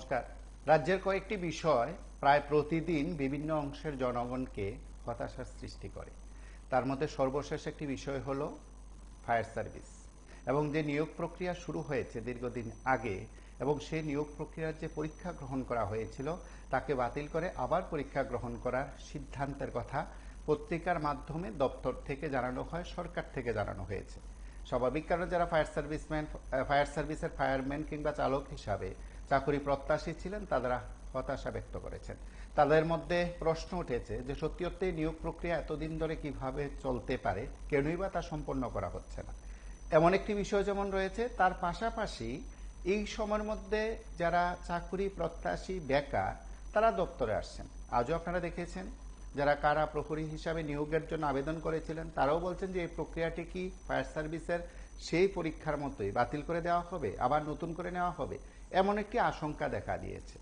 নমস্কার। রাজ্যের কয়েকটি বিষয় প্রায় প্রতিদিন বিভিন্ন অংশের জনগণকে হতাশার সৃষ্টি করে। তার মধ্যে সর্বশেষ একটি বিষয় হলো ফায়ার সার্ভিস এবং যে নিয়োগ প্রক্রিয়া শুরু হয়েছে দীর্ঘদিন আগে, এবং সেই নিয়োগ প্রক্রিয়ার যে পরীক্ষা গ্রহণ করা হয়েছিল তাকে বাতিল করে আবার পরীক্ষা গ্রহণ করার সিদ্ধান্তের কথা পত্রিকার মাধ্যমে দপ্তর থেকে জানানো হয়, সরকার থেকে জানানো হয়েছে। স্বাভাবিক কারণে যারা ফায়ার সার্ভিসের ফায়ারম্যান কিংবা চালক হিসাবে চাকরি প্রত্যাশী ছিলেন তারা হতাশা ব্যক্ত করেছেন। তাদের মধ্যে প্রশ্ন উঠেছে যে সত্যি নিয়োগ প্রক্রিয়া এতদিন ধরে কিভাবে চলতে পারে, কেনই বা তা সম্পন্ন করা হচ্ছে না। এমন একটি বিষয় যেমন রয়েছে, তার পাশাপাশি এই সময়ের মধ্যে যারা চাকরি প্রত্যাশী বেকার তারা দপ্তরে আসছেন। আজও আপনারা দেখেছেন যারা কারা প্রহরী হিসাবে নিয়োগের জন্য আবেদন করেছিলেন তারাও বলছেন যে এই প্রক্রিয়াটি কি ফায়ার সার্ভিসের সেই পরীক্ষার মতোই বাতিল করে দেওয়া হবে, আবার নতুন করে নেওয়া হবে, এমন একটি আশঙ্কা দেখা দিয়েছে।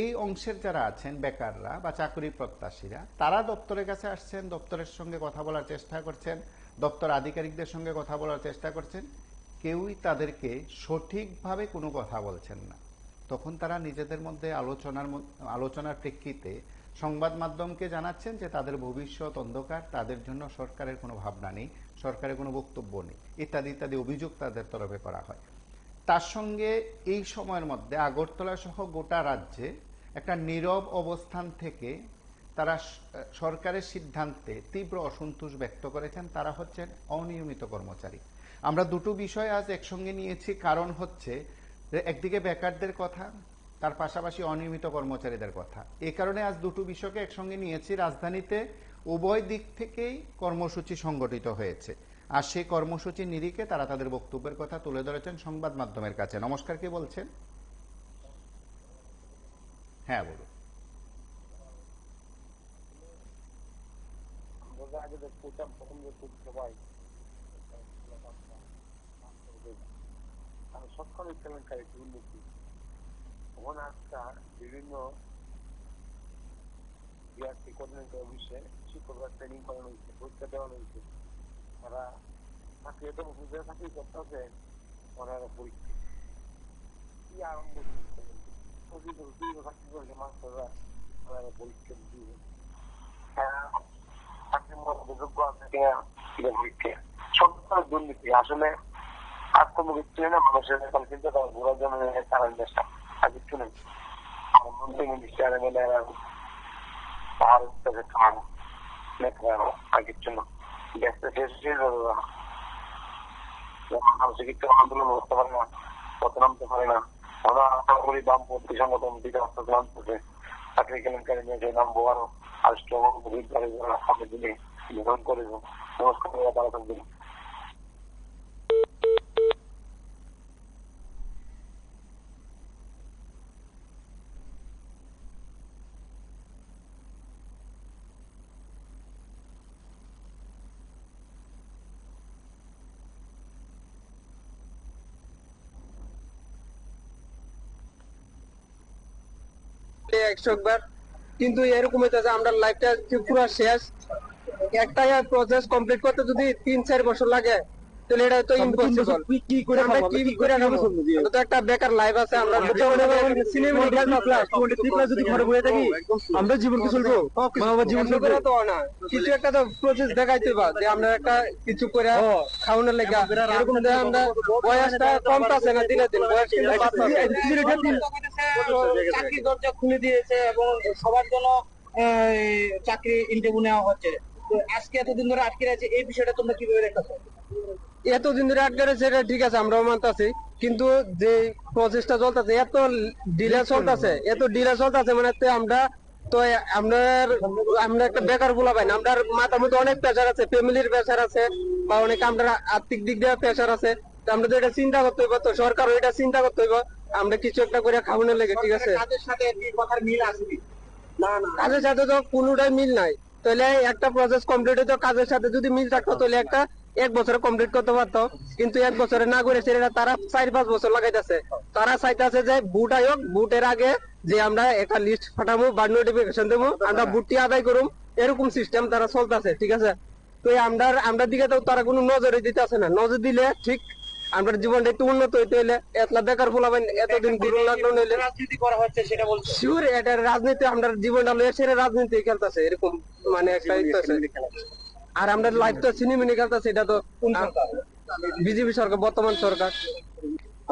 এই অংশের যারা আছেন বেকাররা বা চাকরি প্রত্যাশীরা তারা দপ্তরের কাছে আসছেন, দপ্তরের সঙ্গে কথা বলার চেষ্টা করছেন, দপ্তর আধিকারিকদের সঙ্গে কথা বলার চেষ্টা করছেন, কেউই তাদেরকে সঠিকভাবে কোনো কথা বলছেন না। তখন তারা নিজেদের মধ্যে আলোচনার প্রেক্ষিতে সংবাদ মাধ্যমকে জানাচ্ছেন যে তাদের ভবিষ্যৎ অন্ধকার, তাদের জন্য সরকারের কোনো ভাবনা নেই, সরকারের কোনো বক্তব্য নেই, ইত্যাদি ইত্যাদি অভিযোগ তাদের তরফে করা হয়। তার সঙ্গে এই সময়ের মধ্যে আগরতলা সহ গোটা রাজ্যে একটা নীরব অবস্থান থেকে তারা সরকারের সিদ্ধান্তে তীব্র অসন্তোষ ব্যক্ত করেছেন। তারা হচ্ছেন অনিয়মিত কর্মচারী। আমরা দুটো বিষয় আজ একসঙ্গে নিয়েছি, কারণ হচ্ছে যে একদিকে বেকারদের কথা, তার পাশাপাশি অনিয়মিত কর্মচারীদের কথা। এই কারণে আজ দুটো বিষয়কে একসঙ্গে নিয়েছি। রাজধানীতে উভয় দিক থেকেই কর্মসূচি সংগঠিত হয়েছে, আর সেই কর্মসূচির নিরিখে তারা তাদের বক্তব্যের কথা তুলে ধরেছেন সংবাদ মাধ্যমের কাছে। নমস্কার, কে বলছেন? হ্যাঁ, বলুন। বিভিন্ন অফিসে শিক্ষকরা ট্রেনিং করানো হয়েছে, পরীক্ষা দেওয়ানো হয়েছে, তারা চাকরি এত বছর চাকরি করতেছে, ওনারা পরীক্ষা কি আরম্ভ মাস্টাররা ওনারা পরীক্ষা দিবে, চাকরির মধ্যে যোগ্য আছে কিনা পরীক্ষা। সব দুর্নীতি আসলে আর কোনো কিছু না, মানুষের চিন্তা করা ঘোরার জন্য কারণ দেশটা আর কিছু নেই। মন্ত্রী মিনিস্টার এমএলএরা পাহাড় খান আর কিছু না, ব্যস্ত শেষ আন্দোলন করতে পারে না, পথে নামতে পারে না। আমরা আশা করি বামপন্থী সংগঠন দিকে নামতেছে, চাকরি কেলেঙ্কারি নিয়ে যে নামবো আরো আর স্ট্রং সামনে দিনে গ্রহণ করে। নমস্কার, ভালো থাকবেন। কিন্তু এরকম হইতেছে আমরা লাইফটা পুরো শেষ, একটা প্রসেস কমপ্লিট করতে যদি 3-4 বছর লাগে তাহলে এটা তো ইম্পসিবল। কি করে তো একটা বেকার লাইফ আছে, আমরা যদি ঘরে বসে থাকি আমরা জীবন কি চলবো? জীবন চলবে তো না, কিছু একটা তো প্রসেস দেখাইতে বা যে আমরা একটা কিছু করে খাওয়ানোর লেগে। এরকম আমরা বয়সটা কমতাছে না, দিনে দিন বয়স চাকরি দরজা খুলে দিয়েছে এবং সবার জন্য চাকরি ইন্টারভিউ নেওয়া হচ্ছে। তো আজকে এতদিন ধরে আটকে আছে, এই বিষয়টা তোমরা কিভাবে দেখতেছো? এতদিন ধরে আটকে রয়েছে এটা ঠিক আছে, আমরাও মানতেছি, কিন্তু যে প্রসেসটা চলতেছে এত ডিলে চলতেছে মানে আমরা তো আমরা একটা বেকার বলা পাই না, আমরা মাথার মধ্যে অনেক প্রেশার আছে, ফ্যামিলির প্রেশার আছে বা অনেক আমরা আর্থিক দিক দিয়ে প্রেশার আছে। আমরা তো এটা চিন্তা করতে হইব, তো সরকারও এটা চিন্তা করতে হইব আমরা কিছু একটা করে খাওয়ানোর লেগে। ঠিক আছে, কাজের সাথে কথার মিল আছে না? কাজের সাথে তো কোনোটাই মিল নাই। তাহলে একটা প্রসেস কমপ্লিট হইতো, কাজের সাথে যদি মিল থাকতো তাহলে একটা 1 বছরে কমপ্লিট করতে পারতো, কিন্তু 1 বছরে না করে ছেলেরা তারা 4-5 বছর লাগাইতেছে। তারা চাইতেছে যে ভোট আয়োগ ভোটের আগে যে আমরা একটা লিস্ট ফাটাবো বা নোটিফিকেশন দেবো, আমরা ভোটটি আদায় করুম, এরকম সিস্টেম তারা চলতেছে। ঠিক আছে, তো আমরা দিকে তো তারা কোনো নজরে দিতে আসে না। নজর দিলে ঠিক আমরা জীবনটা একটু উন্নত হইতে হইলে এতলা বেকার ফলাবেন এতদিন ঘুরুন লাগলো নইলে রাজনীতি করা হচ্ছে সেটা বলছে শিওর এটা রাজনীতি আমরা জীবনটা লয়ে সেটা রাজনীতি খেলতেছে এরকম মানে একটা ইচ্ছে আর আমরা লাইফ তো সিনেমিনি খেলতেছে এটা তো বিজেপি সরকার বর্তমান সরকার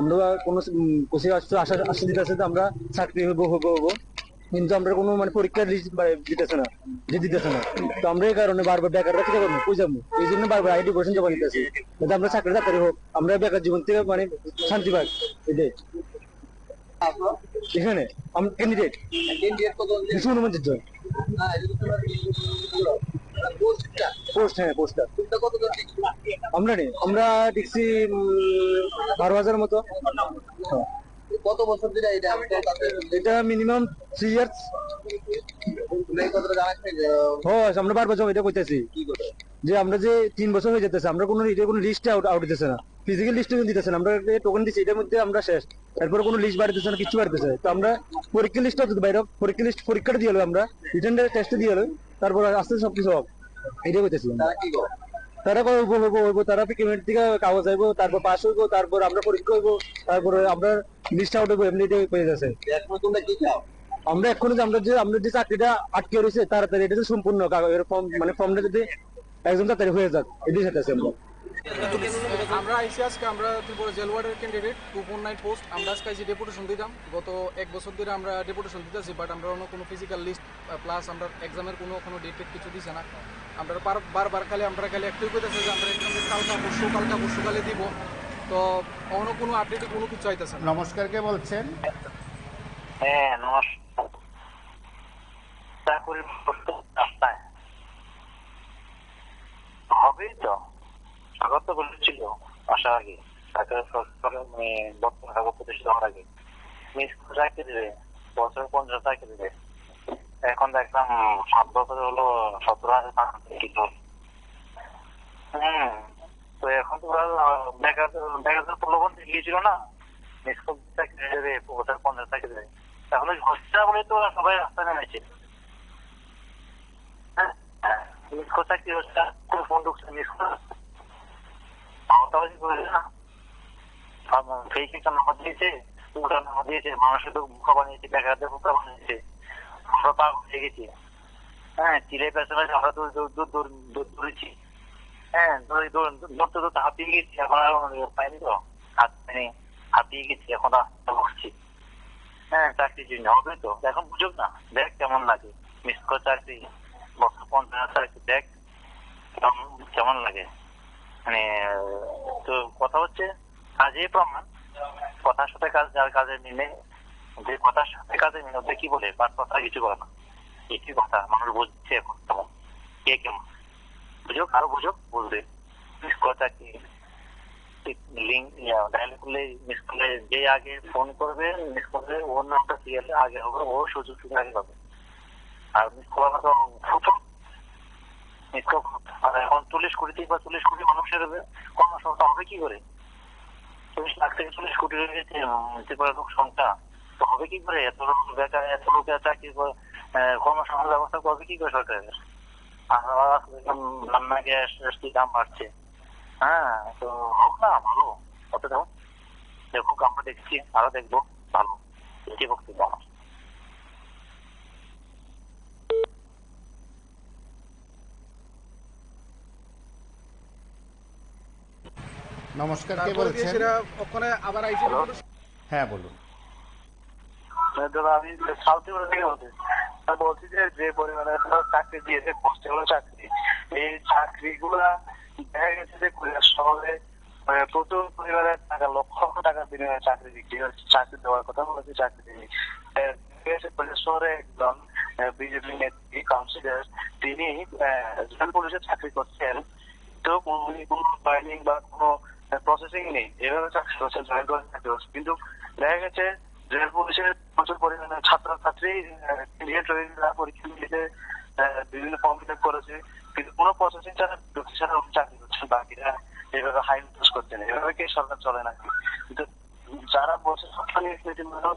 আমরা কোনো কোচিং আশা দিতেছে যে আমরা চাকরি হবো কিন্তু আমরা কোনো মানে পরীক্ষার লিস্ট দিতেছে না তো আমরা এই কারণে বারবার বেকাররা কি করবো কই যাবো এই জন্য বারবার আইডি কোশ্চেন জমা দিতেছি যাতে আমরা চাকরি হোক আমরা বেকার জীবন থেকে মানে শান্তি পাই এটাই এখানে আমরা ক্যান্ডিডেট হনুমানজির জয় পোস্ট হ্যাঁ পোস্টটা আমরা দেখছি 12,000 মতো কত বছর ধরে এটা মিনিমাম 3 ইয়ার্স আমরা বারবার জমা এটা করতেছি যে আমরা যে 3 বছর হয়ে যেতেছে আমরা কোনো লিস্ট আউট দিতেছে না ফিজিক্যাল লিস্ট দিতেছে না আমরা টোকেন দিচ্ছি এটার মধ্যে আমরা শেষ এরপরে কোনো লিস্ট বাড়িতেছে না কিছু বাড়িতেছে তো আমরা পরীক্ষা লিস্টটা যদি বাইরে পরীক্ষাটা দিয়ে হলো আমরা রিটার্ন টেস্ট দিয়ে হলো তারপর আস্তে সবকিছু হোক এটাই করতেছি তারা তারা পেমেন্ট থেকে কাগজ আইবো তারপর পাস হইবো তারপর আমরা পরীক্ষা হইবো তারপরে আমরা লিস্ট আউট হইবো এমনিতে হয়ে যাচ্ছে আমরা এখন আমরা যে চাকরিটা আটকে রয়েছে তাড়াতাড়ি এটা সম্পূর্ণ মানে ফর্মটা যদি একজন তাড়াতাড়ি হয়ে যাক এটাই চাইতেছি আমরা আইসি আজকে আমরা ত্রিপুরা জেল ওয়ার্ডের ক্যান্ডিডেট 249 পোস্ট আমরা আজকে আইসি ডেপুটেশন দিতাম গত 1 বছর ধরে আমরা ডেপুটেশন দিতেছি বাট আমরা কোনো ফিজিক্যাল লিস্ট প্লাস আমরা এক্সামের কোনো ডেট কিছু দিছে না আমরা বারবার খালি একটাই কইতেছে যে আমরা এক্সাম কালকা পরশুকালে দিব তো অন্য কোনো আপডেট কোনো কিছু চাইতেছে না। নমস্কার, কে বলছেন? হ্যাঁ নমস্কার। চাকরির রাস্তায় হবেই তো স্বাগত বলেছিল আসার আগে বর্তমান কাগজ প্রতিষ্ঠিত হওয়ার আগে চাকরি দেবে বছর 50 চাকরি দেবে এখন দেখলাম 7 বছর হলো 17,000 কিছু তো এখন তো বেকার প্রলোভন গিয়েছিল না চাকরি দেবে বছর 50 চাকরি দেবে এখন হচ্ছে বলে তো সবাই রাস্তায় নেমেছে চাকরি হচ্ছে কোন ফোন ঢুকছে মানুষের তো বোকা বানিয়েছে বেকারদের বোকা বানিয়েছে আমরা পাগল হয়ে গেছি। হ্যাঁ চিলে পেছনে আমরা তো দৌড়েছি হ্যাঁ ধরতে ধরতে হাঁপিয়ে গেছি এখন আর পাইনি তো হাঁপিয়ে গেছি এখন রাস্তা বসছি। হ্যাঁ চাকরির জন্য হবে তো এখন বুঝুক না দেখ কেমন লাগে মিস কর চাকরি বছর 50 চাকরি দেখ কেমন লাগে মানে তো কথা হচ্ছে কাজে প্রমাণ কথার সাথে কাজ যার কাজে মিলে যে কথার সাথে কাজে মিলে ওদের কি বলে বাট কথা কিছু বলে না একই কথা মানুষ বুঝছে এখন কেমন কে কেমন বুঝুক আরো বুঝবে মিস কথা কি লিঙ্ক ডায়াল করলে মিস করলে যে আগে ফোন করবে মিস করলে ওর নামটা সিরিয়ালে আগে হবে ও সুযোগ আগে পাবে আর মিস করার তো এখন 40 কোটি বা 40 কোটি মানুষের কর্মসংস্থান হবে কি করে 40 লাখ থেকে 40 কোটি হয়ে গেছে লোক সংখ্যা তো হবে কি করে এত লোক বেকার এত লোকের চাকরি কর্মসংস্থান ব্যবস্থা করবে কি করে সরকারের রান্না গ্যাস দাম বাড়ছে। হ্যাঁ তো হোক না ভালো কত দাও দেখুক আমরা দেখছি আরো দেখবো ভালো এটি বক্তব্য আমার। নমস্কার, কে বলছেন? ওখানে আবার আইসি হ্যাঁ বলুন। দাদা আমি সাউথ থেকে বলছি যে পরিমাণে চাকরি দিয়েছে কনস্টেবল চাকরি এই চাকরিগুলা দেখা গেছে যে কৈলাস শহরে প্রচুর পরিমাণে টাকা লক্ষ লক্ষ টাকার বিনিময়ে চাকরি চাকরি দেওয়ার কথা বলেছে চাকরি কৈলাস শহরে একজন বিজেপি নেত্রী কাউন্সিলর তিনি জেল পুলিশে চাকরি করছেন তো কোনো ফাইলিং বা কোনো প্রসেসিং নেই এভাবে চাকরি করছে জয়েন করে চাকরি করছে কিন্তু দেখা গেছে রেল পুলিশের প্রচুর পরিমাণে ছাত্রছাত্রী পরীক্ষা দিতে বিভিন্ন ফর্ম ফিল আপ করেছে কিন্তু কোনো প্রসেসিং ছাড়া চাকরি করছে বাকিরা এভাবে হাই ইউজ করছেন এভাবে কি সরকার চলে না কিন্তু যারা বছর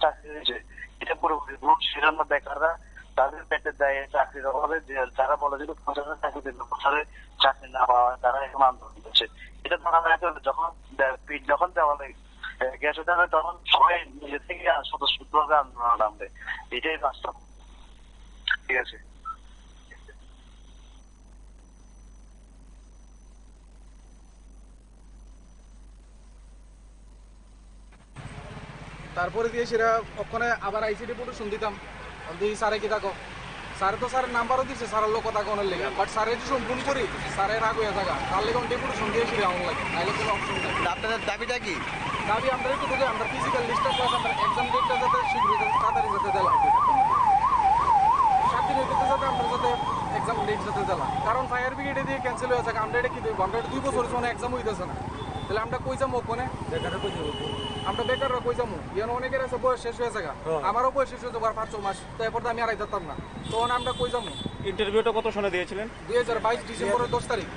চাকরি দিয়েছে এটা পুরোপুরি সেজন্য বেকাররা তাদের পেটের দায়ে চাকরির অভাবে যারা বলে যে 50,000 চাকরি দিল, বছরে চাকরি না পাওয়া, তারা এখন আন্দোলন করছে। এটা ধরা যখন পিঠ যখন দেওয়ালে গ্যাস হতে হবে তখন সবাই নিজে থেকে স্বতঃস্ফূর্তভাবে আন্দোলন নামবে, এটাই বাস্তব। ঠিক আছে। তারপরে দিয়ে সেটা ওখানে আবার আইসি ডেপুটেশন দিতাম, দিই স্যারে কি থাকো, স্যারে তো স্যারের নাম্বারও দিচ্ছে স্যারের লোক কথা কোনের লেগে, বাট স্যারের যদি সম্পূর্ণ করি স্যারের রাগ হয়ে থাকা, তার লেগে ডেপুটেশন দিয়ে সেটা আমার লাগে, নাহলে কোনো অপশন নেই। আপনাদের দাবিটা কি? দাবি আমরা একটু থেকে আমরা ফিজিক্যাল লিস্টটা প্লাস আমরা এক্সাম ডেটটা যাতে শীঘ্রই তাড়াতাড়ি যাতে দেওয়া 7 দিনের ভিতরে যাতে আমরা যাতে এক্সাম ডেট যাতে দেওয়া, কারণ ফায়ার ব্রিগেডে দিয়ে ক্যান্সেল হয়ে থাকে। আমরা এটা কি দেবো, আমরা 2 বছর মানে এক্সাম হইতেছে না, তাহলে আমরা কই যাবো ওখানে, আমরা বেকাররা কই যাবো? ইয়ানো অনেকের আছে বয়স শেষ হয়ে থাকে, আমারও বয়স শেষ হয়ে যাবো আর 5-6 মাস, তো এরপর আমি আর আইতাম না, তখন আমরা কই যাবো? ইন্টারভিউটা কত সনে দিয়েছিলেন? 2022 ডিসেম্বরের 10 তারিখ।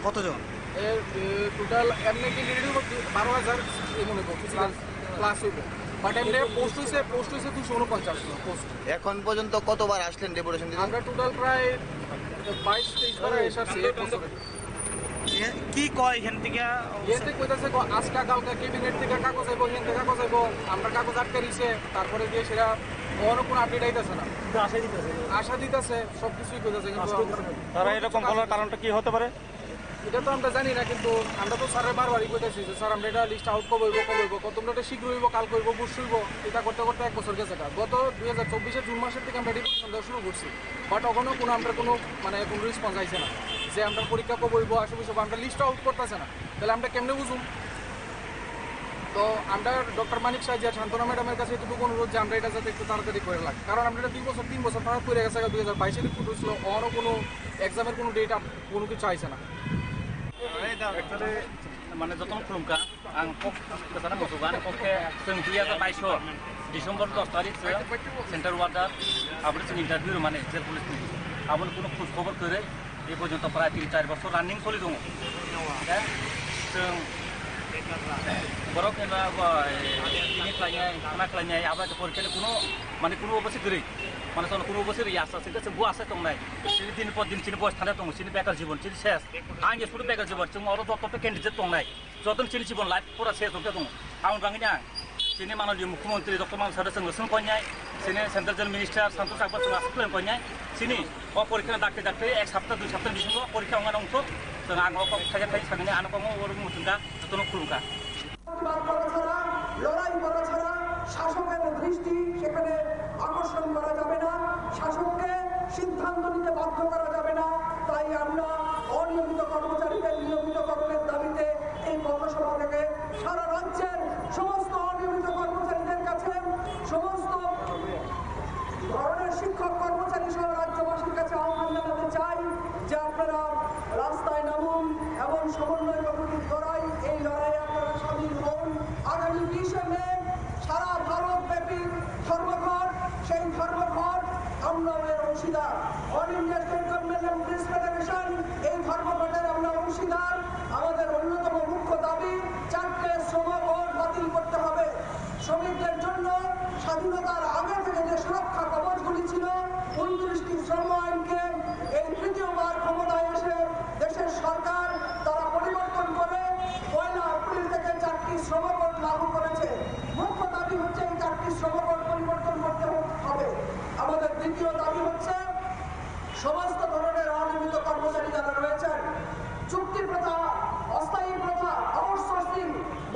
কতজন? টোটাল এমনি ক্যান্ডিডেট 12,000 মনে করো ফিজিক্যাল ক্লাস হইব, বাট এমনি পোস্ট হয়েছে 249 পোস্ট। এখন পর্যন্ত কতবার আসলেন ডেপুটেশন দিতে? আমরা টোটাল প্রায় 22-23 বার এসেছি। কি কয় এখান থেকে? এতে কইতাছে আজকা কালকা ক্যাবিনেট থেকে কাগজ আইব, এখান থেকে কাগজ আইব, আমরা কাগজ আটকে দিছে, তারপরে দিয়ে সেটা অন্য কোনো আপডেট আইতেছে না, আশা দিতেছে সবকিছুই কইতাছে, কিন্তু তারা এরকম বলার কারণটা কি হতে পারে এটা তো আমরা জানি না। কিন্তু আমরা তো স্যারের বারবারই কইতেছি যে স্যার আমরা এটা লিস্ট আউট কব হইব তোমরা এটা শীঘ্র হইব, কাল করবো, বুঝ হইব, এটা করতে করতে 1 বছর গেছে। গত 2024 জুন মাসের থেকে আমরা ডেপুটেশন দেওয়া শুরু করছি, বাট ওখানেও কোনো আমরা কোনো কোনো রেসপন্স আইছে না যে আমরা পরীক্ষা কব হইব, আসবো আমরা লিস্ট আউট করতেছে না, তাহলে আমরা কেমনে বুঝুম? তো আমরা ডক্টর মানিক সাহেব আর শান্তনা ম্যাডামের কাছে এটুকু অনুরোধ যে আমরা এটা যাতে একটু তাড়াতাড়ি করে লাগে, কারণ আমরা এটা 3 বছর ফারাক করে গেছে। 2022 রিপোর্ট হয়েছিল, অন্য কোনো এক্সামের কোনো ডেট কোনো কিছু আইছে না। Actually, মানে যতন খুলুমকা आं कक गोजाना मोसौगान कके जों 2022 डिसेम्बर 10 तारिख सेन्टार वार्डार आबो जों इन्टारभिउ माने जेल पुलिसनि आबो कोनो खोज खबर करे ए पर्यन्त प्राय 3-4 बছর रानिं सलि दङ जों बरक एबा ini खालायनाय आबा परीक्षानि কোনো অবশ্যই গरै মানে কোনো অবশ্যই ইয়াস আছে जों बु आसा दंनाय दिन पर दिन सिनि बयस थानाय दङ सिनि बेकार जीवन सिनि सेस आं एसुर बेकार जीवन जों अर दत्त कैंडिडेट दंनाय जतन सिनि जीवन लाइफ पूरा सेस दं आं बांगिनि आं सिनि माननीय मुख्यमंत्री डक्टर मान सारा जों सोंखयनाय सिनि सेंट्रल जेल मिनिस्टार सन्तोष सागबा जों सोंखयनाय सिनि परीक्षा दाखते 1 सप्ताह 2 सप्ताह बिसिम परीक्षा अंगन अंश जों आं थाय सागनि आनो कम ओर मुथुंगा जतन खुलुमका লড়াই করা ছাড়া শাসকের দৃষ্টি সেখানে আকর্ষণ করা যাবে না, শাসককে সিদ্ধান্ত নিতে বাধ্য করা যাবে না। তাই আমরা অনিয়মিত কর্মচারীদের নিয়মিতকরণের দাবিতে এই পথসভা থেকে সারা রাজ্যের সমস্ত অনিয়মিত কর্মচারীদের কাছে, সমস্ত ধরনের শিক্ষক কর্মচারী সহ রাজ্যবাসীর কাছে আহ্বান জানাতে চাই যে আপনারা রাস্তায় নামুন এবং সমন্বয় কমিটির দ্বারাই এই লড়াইয়ে আপনারা সামিল হন। আগামী 20 মে সারা ভারতব্যাপী ধর্মঘট, সেই ধর্মঘট আমরা এর অংশীদার। All India State Government and Police Federation এই ধর্মঘটের আমরা অংশীদার। আমাদের অন্যতম মুখ্য দাবি 4টে শ্রম কোড বাতিল করতে হবে। শ্রমিকদের জন্য স্বাধীনতার আগে থেকে যে সুরক্ষা কবচগুলি ছিল 29টি শ্রম আইনকে এই তৃতীয়বার ক্ষমতায় এসে দেশের সরকার তারা পরিবর্তন করে 1 এপ্রিল থেকে 4টি শ্রম কোড লাগু করেছে। মুখ্য দাবি হচ্ছে এই 4টি শ্রম কোড পরিবর্তন করতে হবে। আমাদের দ্বিতীয় দাবি হচ্ছে সমস্ত ধরনের অনিয়মিত কর্মচারী যারা রয়েছেন চুক্তি প্রথা, অস্থায়ী প্রথা, আউটসোর্সিং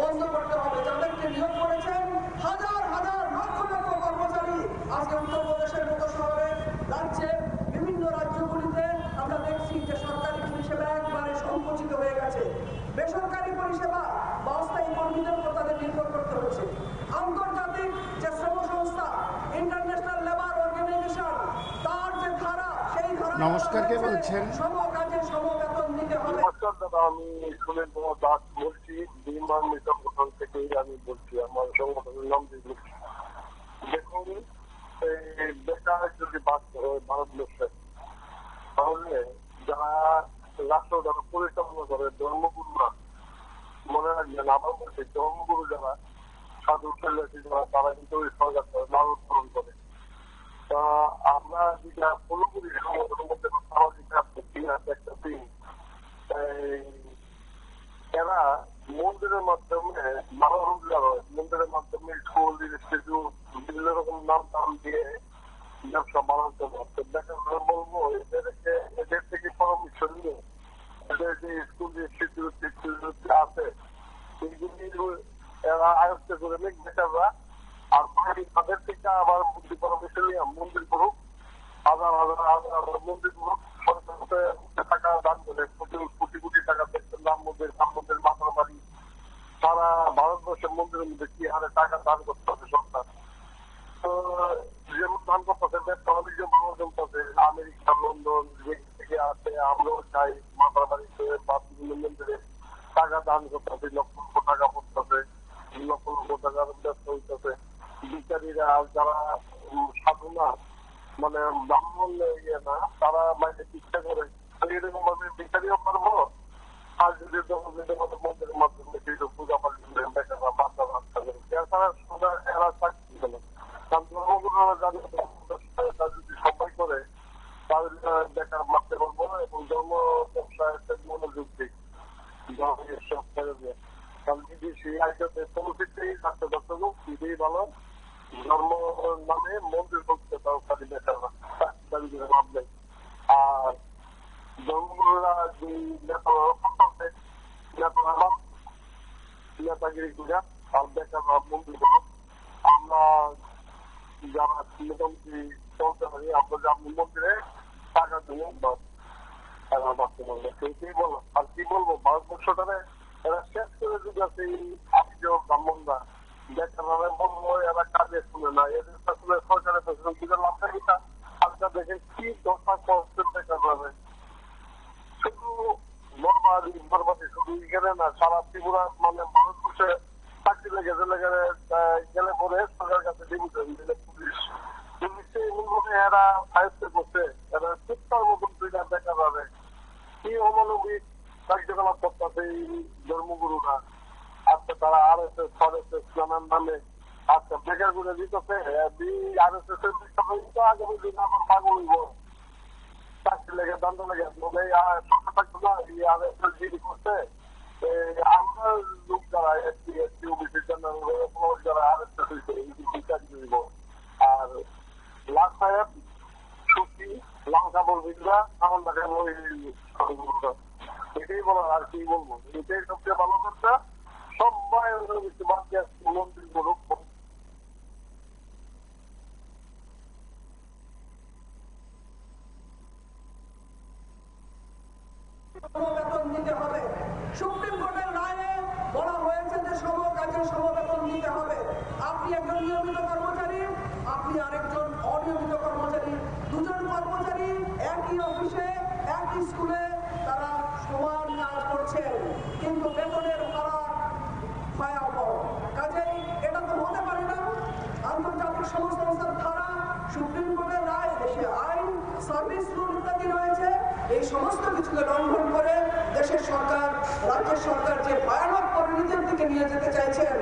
বন্ধ করতে হবে। যাদেরকে নিয়োগ করেছেন হাজার হাজার লক্ষ লক্ষ কর্মচারী আজকে উত্তরপ্রদেশের মতো শহরে রাজ্যে বিভিন্ন রাজ্যগুলিতে আমরা দেখছি যে সরকারি পরিষেবা একবারে সংকুচিত হয়ে গেছে। বেসরকারি পরিষেবা বা অস্থায়ী কর্মীদের উপর তাদের নির্ভর করতে হচ্ছে। আন্তর্জাতিক যে শ্রম সংস্থা ইন্টারন্যাশনাল লেবার অর্গানাইজেশন তার যে ধারা, সেই ধারা নমস্কার, কে বলছেন? সম কাজে সম বেতন দিতে হবে। নমস্কার দাদা, আমি সুনীল কুমার দাস বলছি, বিমান সংগঠন থেকে আমি বলছি। আমার সংগঠনের নাম দিয়েছি। দেখুন, বেকার যদি বাঁচতে হয় ভারতবর্ষে, তাহলে যারা রাষ্ট্র যারা পরিচালনা করে ধর্মগুরুরা, মনে রাখবেন আমার কাছে ধর্মগুরু যারা সাধু সন্ন্যাসী যারা তারা কিন্তু ওই সরকার লালন পালন করে। তা না পুরোপুরি সমাজের মধ্যে সামাজিক একটা দিন এরা মন্দিরের মাধ্যমে ভালো রোজগার হয়, মন্দিরের মাধ্যমে স্কুল ইনস্টিটিউট বিভিন্ন রকম নাম টাম দিয়ে ব্যবসা বানাতে পারছে। দেখা বলবো এদের থেকে পরামর্শ নিয়ে এদের যে স্কুল ইনস্টিটিউট আছে সেইগুলি এরা আয়ত্ত করে নিক বেকাররা, আর বাকি তাদের থেকে আবার বুদ্ধি পরামর্শ নিয়ে মন্দির করুক, হাজার হাজার হাজার হাজার মন্দির করুক, সরকার টাকা দান করে কোটি কোটি টাকা দেখছেন রাম মন্দির মাথার বাড়ি সারা ভারতবর্ষের মন্দিরের মধ্যে কি হারে টাকা দান করতে হবে সরকার। তো যেমন দান করতেছে ব্যবসা বাণিজ্য ভালো চলতেছে, আমেরিকা লন্ডন থেকে আছে, আমরাও চাই মাথার বাড়িতে বা বিভিন্ন মন্দিরে টাকা দান করতেছে, লক্ষ লক্ষ টাকা পড়তেছে, লক্ষ লক্ষ টাকার ব্যবসা হইতেছে। বিচারীরা যারা সাধু না মানে ব্রাহ্মণ ইয়ে না, তারা মানে ইচ্ছা করে এরকম ভাবে বিচারীও পারবো, আর যদি মন্দিরের মাধ্যমে পূজা পাঠ বেকাররা বাচ্চা বাচ্চা এছাড়া সোজা এরা চাকরি গেল। কারণ ধর্মগুরুরা যদি সবাই করে তাহলে বেকার মারতে পারবো না এবং ধর্ম ব্যবসায় মনোযোগ দিক সব ছেড়ে দিয়ে। কারণ যদি সেই আইডিয়াতে পৌঁছেই রাখতে পারতো এটাই ভালো। ধর্ম নামে মন্দির করতে তাও খালি বেকাররা দাবি করে লাভ নেই। আর ধর্মগুরুরা যে নেতাগিরি করে আর বেকাররা মন্দির করো, আমরা যারা মোটামুটি চলতে পারি আমরা যে আপনি মন্দিরে টাকা দিয়ে টাকা বাঁচতে পারবো সেইটাই বলো। আর কি বলবো, ভারতবর্ষটারে এরা শেষ করে যদি আছে এই আর্য ব্রাহ্মণরা বেকাররা বলবো এরা কাজে শুনে না, এদের আসলে সরকারের পেছনে দিকে লাভ থাকে না। আজকাল দেখে কি দশা করছে বেকাররা, শুধু বরবাদি শুধু এখানে না সারা ত্রিপুরা মানে ভারতবর্ষে চাকরি গেলে পরে সরকার কাছে ডিভিশন দিলে পুলিশে এমনভাবে এরা সাহিত্য করছে, এরা চিত্তার মতন দুইটা দেখা যাবে কি অমানবিক কার্যকলাপ করতেছে এই ধর্মগুরুরা। আজকে তারা RSS ফরেস্ট নানান নামে আজকে বেকার করে দিতেছে, RSS এর আগামী দিন আমার পাগল হইব চাকরি লেগে দণ্ড লেগে সরকার থাকতো না জিডি করছে। আমরা লোক যারা এসটি ওবিসি যারা RSS হয়েছে চাকরি দিব। আর লাখ সাহেব সুখী লঙ্কা বলবিরা এমন দেখেন ওই এটাই বলার, আর কি বলবো, এটাই সবচেয়ে ভালো কথা। সবাই মন্দির করুক। বেতন দিতে হবে। সুপ্রিম কোর্টের রায়ে বলা হয়েছে যে সম কাজে সম বেতন দিতে হবে। আপনি একজন নিয়মিত কর্মচারী, আপনি আরেকজন অনিয়মিত কর্মচারী, দুজন কর্মচারী একই অফিসে একই স্কুলে তারা সমান কাজ করছেন, কিন্তু বেতনের ফারাক ভয়াবহ। কাজেই এটা তো হতে পারে না। আন্তর্জাতিক সংস্থার ধারা, সুপ্রিম কোর্টের রায়, দেশে আইন, সার্ভিস রুল ইত্যাদি রয়েছে। এই সমস্ত কিছুকে লঙ্ঘন করে দেশের সরকার, রাজ্যের সরকার যে ভয়ানক পরিণতির দিকে নিয়ে যেতে চাইছেন,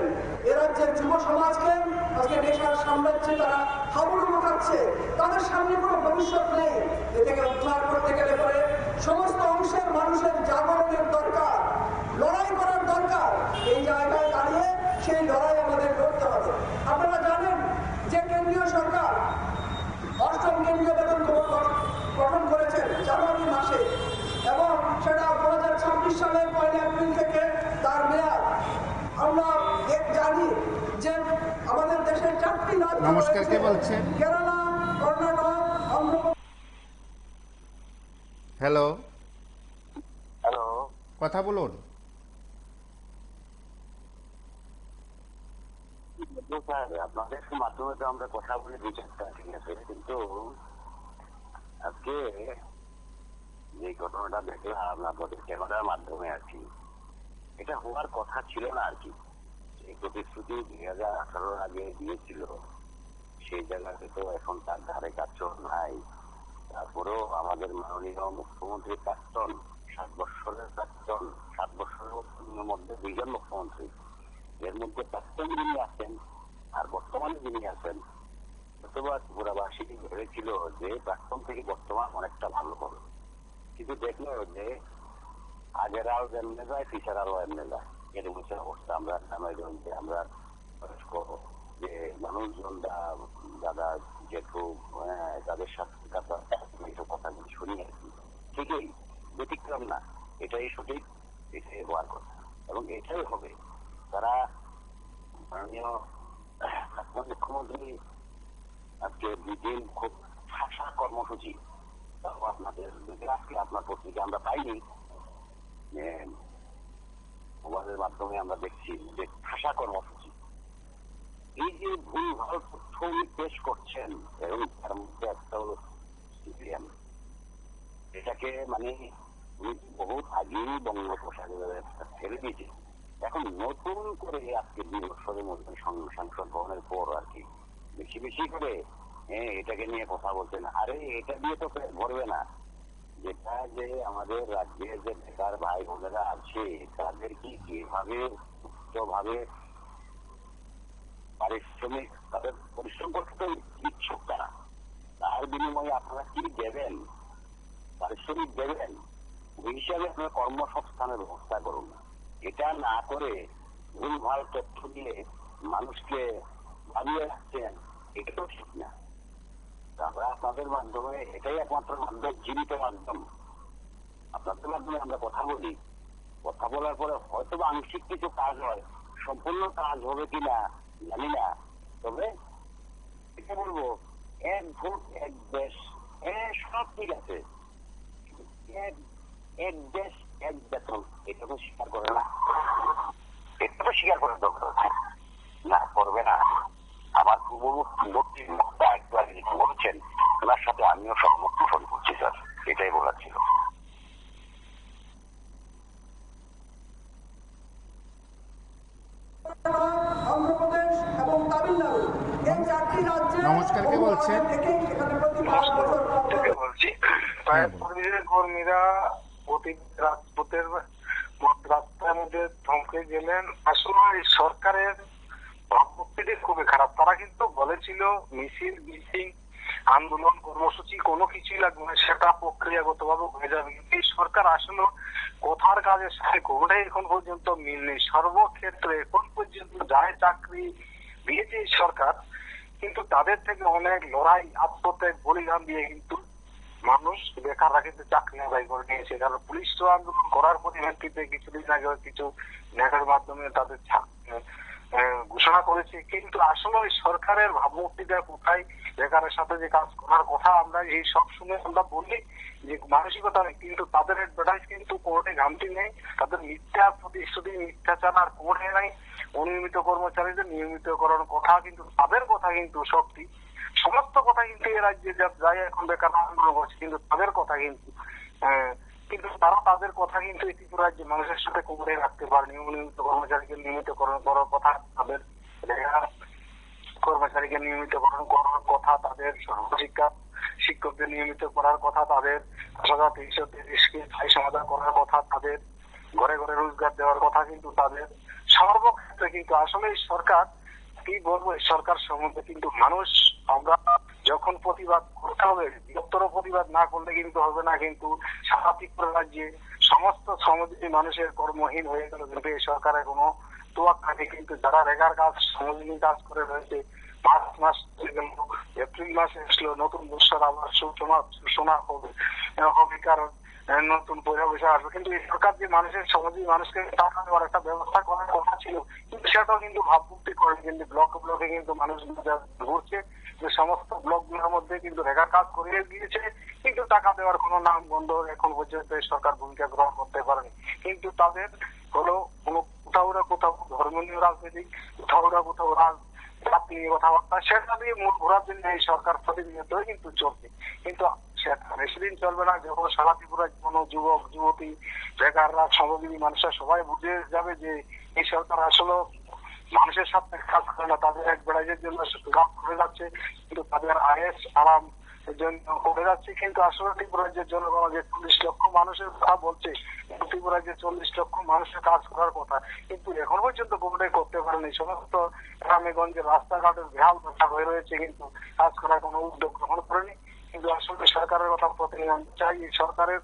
এ রাজ্যের যুব সমাজকে আজকে নেশার সাম্রাজ্যে তারা হাবুডুবু খাচ্ছে, তাদের সামনে কোনো ভবিষ্যৎ নেই। এ থেকে উদ্ধার করতে গেলে পরে সমস্ত অংশের মানুষের জাগরণের দরকার, লড়াই করার দরকার। এই জায়গায় দাঁড়িয়ে সেই লড়াই আমাদের লড়তে হবে। আপনারা জানেন যে কেন্দ্রীয় সরকার 8ম কেন্দ্রীয় বেতন কমিশন গঠন করেছেন জানুয়ারি মাসে, এবং সেটা 2026 সালের 1 এপ্রিল থেকে তার মেয়াদ। আমরা জানি যে আমাদের দেশের 4টি রাজ্য, নমস্কার, কে বলছেন? কেরালা, কর্ণাটক, অন্ধ্রপ্রদেশ। হ্যালো, হ্যালো, কথা বলুন। স্যার আপনাদের মাধ্যমে তো আমরা কথা বলে বিচারটা ঠিক আছে, কিন্তু আজকে যে ঘটনাটা দেখলাম আপনাদের ক্যামেরার মাধ্যমে আর কি, এটা হওয়ার কথা ছিল না আর কি। এই প্রতিশ্রুতি 2018 আগে দিয়েছিল, সেই জায়গাতে তো এখন তার ধারে কাছেও নাই। তারপরেও আমাদের মাননীয় মুখ্যমন্ত্রী প্রাক্তন 7 বছরের প্রাক্তন 7 বছরের মধ্যে 2জন মুখ্যমন্ত্রী, এর মধ্যে প্রাক্তন যিনি আছেন আর বর্তমানে যিনি আছেন হয়তোবা ত্রিপুরাবাসী ভেবেছিল যে প্রাক্তন থেকে বর্তমান অনেকটা ভালো হবে, কিন্তু দেখলো যে আগেরাও এমনি যায়, ফিচারাও এমনি যায়। এরকম হচ্ছে অবস্থা। আমরা গ্রামেগঞ্জে আমরা বয়স্ক যে মানুষজন, দাদা জেঠু, তাদের সাথে এইসব কথাগুলি শুনি আর কি। ঠিকই, ব্যতিক্রম না, এটাই সঠিক, এটাই হওয়ার কথা এবং এটাই হবে। তারা মাননীয় মুখ্যমন্ত্রী আজকে দুদিন খুব ভাষা কর্মসূচি, আপনাদের আজকে আপনার পত্রিকা আমরা পাইনি, মোবাইলের মাধ্যমে আমরা দেখছি যে ভাষা কর্মসূচি, এই যে ভুল ভাল তথ্য উনি পেশ করছেন এবং তার মধ্যে একটা হলো সিপিএম, এটাকে মানে উনি বহুত আগেই বঙ্গোপসাগরে ছেড়ে দিয়েছে। এখন নতুন করে আজকে 2 বছরের মধ্যে সংসদ ভবনের পর আর কি বেশি বেশি করে এটাকে নিয়ে কথা বলছেন। আরে এটা দিয়ে তো ভরবে না। যেটা যে আমাদের রাজ্যের যে বেকার ভাই বোনেরা আছে তাদের কি যেভাবে উচ্চভাবে পারিশ্রমিক, তাদের পরিশ্রম করতে তো ইচ্ছুক তারা, তার বিনিময়ে আপনারা কি দেবেন? পারিশ্রমিক দেবেন, ওই হিসাবে আপনারা কর্মসংস্থানের ব্যবস্থা করুন। এটা না করে ভুলভাল তথ্য দিয়ে মানুষকে ভাবিয়ে রাখছেন, এটা তো ঠিক না। আমরা আপনাদের মাধ্যমে, এটাই একমাত্র মাধ্যম, জীবিত মাধ্যম। আপনাদের মাধ্যমে আমরা কথা বলি, কথা বলার পরে হয়তো আংশিক কিছু কাজ হয়, সম্পূর্ণ কাজ হবে কিনা জানি না, তবে এটা বলবো 1 ভোট 1 দেশ, সব ঠিক আছে, 1 দেশ 1 বেতন, এটা তো স্বীকার করে না, এটা তো স্বীকার করার দরকার না, করবে না। আমার পূর্ববর্তী বক্তা একটু আগে যেটা বলছেন ওনার সাথে আমিও সহমত পোষণ করছি স্যার, এটাই বলার ছিল। অন্ধ্রপ্রদেশ এবং তামিলনাড়ু এই 4টি রাজ্যে নমস্কার, কে বলছেন? বলছি কর্মীরা রাজপথের রাস্তার মধ্যে থমকে গেলেন। আসলে সরকারের ভাবমূর্তিটি খুবই খারাপ। তারা কিন্তু বলেছিল মিছিল, মিটিং, আন্দোলন, কর্মসূচি কোনো কিছুই লাগবে না, সেটা প্রক্রিয়াগত ভাবে হয়ে যাবে। কিন্তু এই সরকার আসলে কথার কাজের সাথে কোনোটাই এখন পর্যন্ত মিল নেই। সর্বক্ষেত্রে এখন পর্যন্ত যায় চাকরি দিয়েছে সরকার, কিন্তু তাদের থেকে অনেক লড়াই, আত্মত্যাগ, বলিদান দিয়ে কিন্তু মানুষ বেকাররা কিন্তু চাকরি আদায় করে নিয়েছে। কারণ পুলিশ তো আন্দোলন করার পরিপ্রেক্ষিতে কিছুদিন আগে কিছু নেটের মাধ্যমে তাদের ঘোষণা করেছে, কিন্তু আসলে ওই সরকারের ভাবমূর্তিটা কোথায়? বেকারের সাথে যে কাজ করার কথা আমরা এই সব শুনে আমরা বলি যে মানসিকতা নেই, কিন্তু তাদের অ্যাডভার্টাইজ কিন্তু কোর্টে ঘামতি নেই, তাদের মিথ্যা প্রতিশ্রুতি, মিথ্যাচার আর কোর্টে নাই। অনিয়মিত কর্মচারীদের নিয়মিত করার কথা, কিন্তু তাদের কথা কিন্তু সবটি সমস্ত কথা কিন্তু এই রাজ্যে যাই এখন বেকার আন্দোলন করছে, কিন্তু তাদের কথা কিন্তু তারা তাদের কথা কিন্তু এই ত্রিপুরা রাজ্যে মানুষের সাথে কোমরে রাখতে পারেনি। নিয়মিত কর্মচারীকে নিয়মিতকরণ করার কথা, তাদের কর্মচারীকে নিয়মিতকরণ করার কথা, তাদের সর্বশিক্ষা শিক্ষকদের নিয়মিত করার কথা, তাদের 330কে স্থায়ী সমাধান করার কথা, তাদের ঘরে ঘরে রোজগার দেওয়ার কথা, কিন্তু তাদের সর্বক্ষেত্রে কিন্তু আসলে সরকার কি বলবো, সরকার সম্বন্ধে কিন্তু মানুষ, আমরা যখন প্রতিবাদ করতে হবে, বৃহত্তর প্রতিবাদ না করলে কিন্তু হবে না। কিন্তু সারা ত্রিপুরা রাজ্যে সমস্ত শ্রমজীবী মানুষের কর্মহীন হয়ে গেল, কিন্তু এই সরকারের কোনো তোয়াক্কা নেই। কিন্তু যারা রেগার কাজ, শ্রমজীবী কাজ করে রয়েছে, মার্চ মাস গেল, এপ্রিল মাসে আসলো, নতুন বছর আবার সূচনা হবে, কারণ নতুন পয়সা আসবে। কিন্তু এই সরকার যে মানুষের শ্রমজীবী মানুষকে টাকা দেওয়ার একটা ব্যবস্থা করার কথা ছিল, কিন্তু সেটাও কিন্তু ভাবমূর্তি করে। কিন্তু ব্লকে কিন্তু মানুষ ঘুরছে, যে সমস্ত ব্লকগুলোর মধ্যে কিন্তু রেগার কাজ করিয়ে দিয়েছে, কিন্তু টাকা দেওয়ার কোনো নাম বন্ধ এখন পর্যন্ত সরকার ভূমিকা গ্রহণ করতে পারেনি। কিন্তু তাদের হলো কোনো কোথাও ধর্মীয় রাজনীতি, কোথাও জাত নিয়ে কথাবার্তা, সেটা দিয়ে মূল ঘোরার জন্য এই সরকার প্রতিনিয়তই কিন্তু চলছে। কিন্তু সেটা বেশিদিন চলবে না, যখন সারা ত্রিপুরার কোনো যুবক যুবতী, বেকাররা, শ্রমজীবী মানুষরা সবাই বুঝে যাবে যে এই সরকার আসলে মানুষের সাথে কাজ করে না, তাদের অ্যাডভার্টাইজের জন্য কাজ করে যাচ্ছে, কিন্তু তাদের আয়েস আরাম জন্য করে যাচ্ছে। কিন্তু আসলে ত্রিপুরা রাজ্যের জনগণ যে 40 লক্ষ মানুষের কথা বলছে, কিন্তু ত্রিপুরা যে 40 লক্ষ মানুষের কাজ করার কথা, কিন্তু এখন পর্যন্ত কোনোটাই করতে পারেনি। সমস্ত গ্রামেগঞ্জে রাস্তাঘাটের বেহাল দশা হয়ে রয়েছে, কিন্তু কাজ করার কোনো উদ্যোগ গ্রহণ করেনি। কিন্তু আসলে সরকারের কথা প্রতিদিন আমি চাই, সরকারের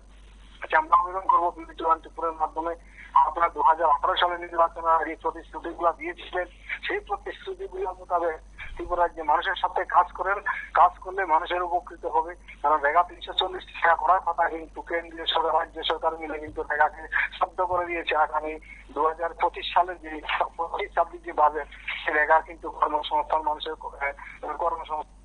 কাছে আমরা আবেদন করবো ত্রিপুরার মাধ্যমে, আপনারা 2018 সালে নির্বাচনের আগে প্রতিশ্রুতিগুলো দিয়েছিলেন, সেই প্রতিশ্রুতিগুলো মোতাবেক ত্রিপুরা রাজ্যে মানুষের সাথে কাজ করেন। কাজ করলে মানুষের উপকৃত হবে, কারণ রেগা 340 টাকা করার কথা, কিন্তু কেন্দ্রীয় সরকার রাজ্য সরকার মিলে কিন্তু রেগাকে শব্দ করে দিয়েছে। আগামী 2025 সালে যে 25-26 যে বাজেট, সেই রেগা কিন্তু কর্মসংস্থান মানুষের কর্মসংস্থান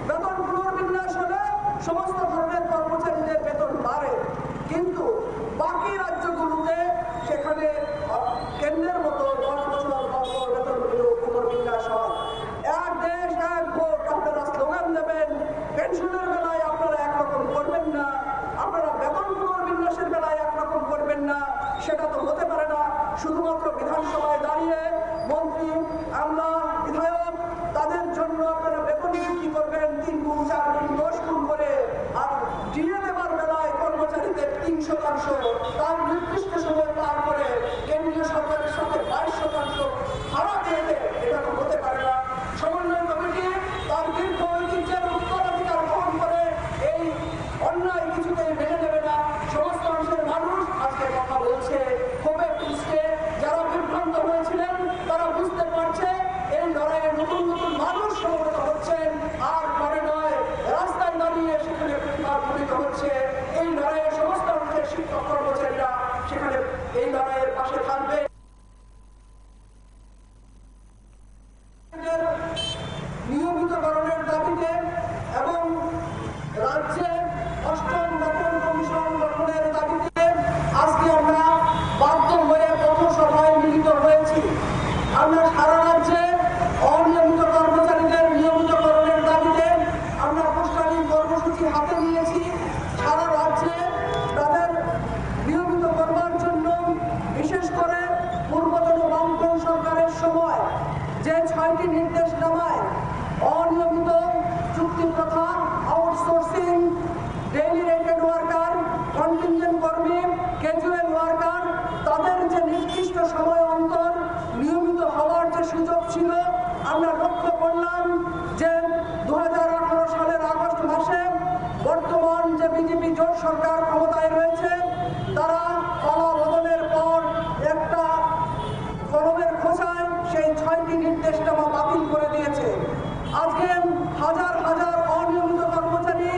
বেতন পুনর্বিন্যাস হলে সমস্ত ধরনের কর্মচারীদের বেতন বাড়ে, কিন্তু বাকি রাজ্যগুলোতে সেখানে কেন্দ্রের মতো 10 বছর পর বেতনগুলো পুনর্বিন্যাস হয়। এক দেশ এক ভোট আপনারা স্লোগান দেবেন, পেনশনের বেলায় আপনারা একরকম করবেন না, আপনারা বেতন পুনর্বিন্যাসের বেলায় একরকম করবেন না, সেটা তো হতে পারে না। শুধুমাত্র বিধানসভায় দাঁড়িয়ে মন্ত্রী, আমলা, বিধায়ক তাদের জন্য আপনারা বেতন বৃদ্ধি করবেন 3 গুণ, 4 গুণ, 10 গুণ করে, আর ডিএ দেবার বেলায় কর্মচারীদের 3% তার নির্দিষ্ট সময় পার করে কেন্দ্রীয় সরকারের সাথে 22% ভাড়া দিয়ে দেয়, এটা তো হতে পারে না। সমন্বয় কমিটি তার দীর্ঘ ঐতিহ্যের উত্তরাধিকার বহন করে এই অন্যায় কিছুতেই মেনে নেবে না। সমস্ত অংশের মানুষ আজকে কথা বলছে, ক্ষোভে পুষছে, যারা বিভ্রান্ত হয়েছিলেন তারা বুঝতে পারছে এই লড়াইয়ে নতুন নতুন মানুষ সমবেত হচ্ছেন, আর ঘরে নয় রাস্তায় দাঁড়িয়ে সেখানে প্রতিবাদ ঘটিত হচ্ছে। এই লড়াইয়ে সমস্ত অংশের শিক্ষক কর্মচারীরা সেখানে এই লড়াইয়ের পাশে থাকবে। নিয়মিতকরণের দাবিতে এবং রাজ্যে 8ম বেতন কমিশন গঠনের দাবিতে আজকে আমরা বাধ্য হয়ে পথসভায় মিলিত হয়েছি। আমরা সারা রাজ্যে অনিয়মিত কর্মচারীদের নিয়মিতকরণের দাবিতে আমরা পোস্টারিং কর্মসূচি হাতে নিয়েছি। সারা রাজ্যে তাদের নিয়মিত করবার জন্য বিশেষ করে পূর্বতন বামপন্থী সরকারের সময় যে 6টি নির্দেশনামায় অনিয়মিত চুক্তি প্রথা, outsourcing, daily rated worker, contingent কর্মী, ক্যাজুয়াল ওয়ার্কার, তাদের যে নির্দিষ্ট সময় অন্তর নিয়মিত হওয়ার যে সুযোগ ছিল, আমরা লক্ষ্য করলাম যে 2018 সালের আগস্ট মাসে বর্তমান যে বিজেপি জোট সরকার ক্ষমতায় রয়েছে, তারা পালা বদলের পর একটা কলমের খোঁচায় সেই 6টি নির্দেশনামা বাতিল করে দিয়েছে। আজকে হাজার হাজার অনিয়মিত কর্মচারী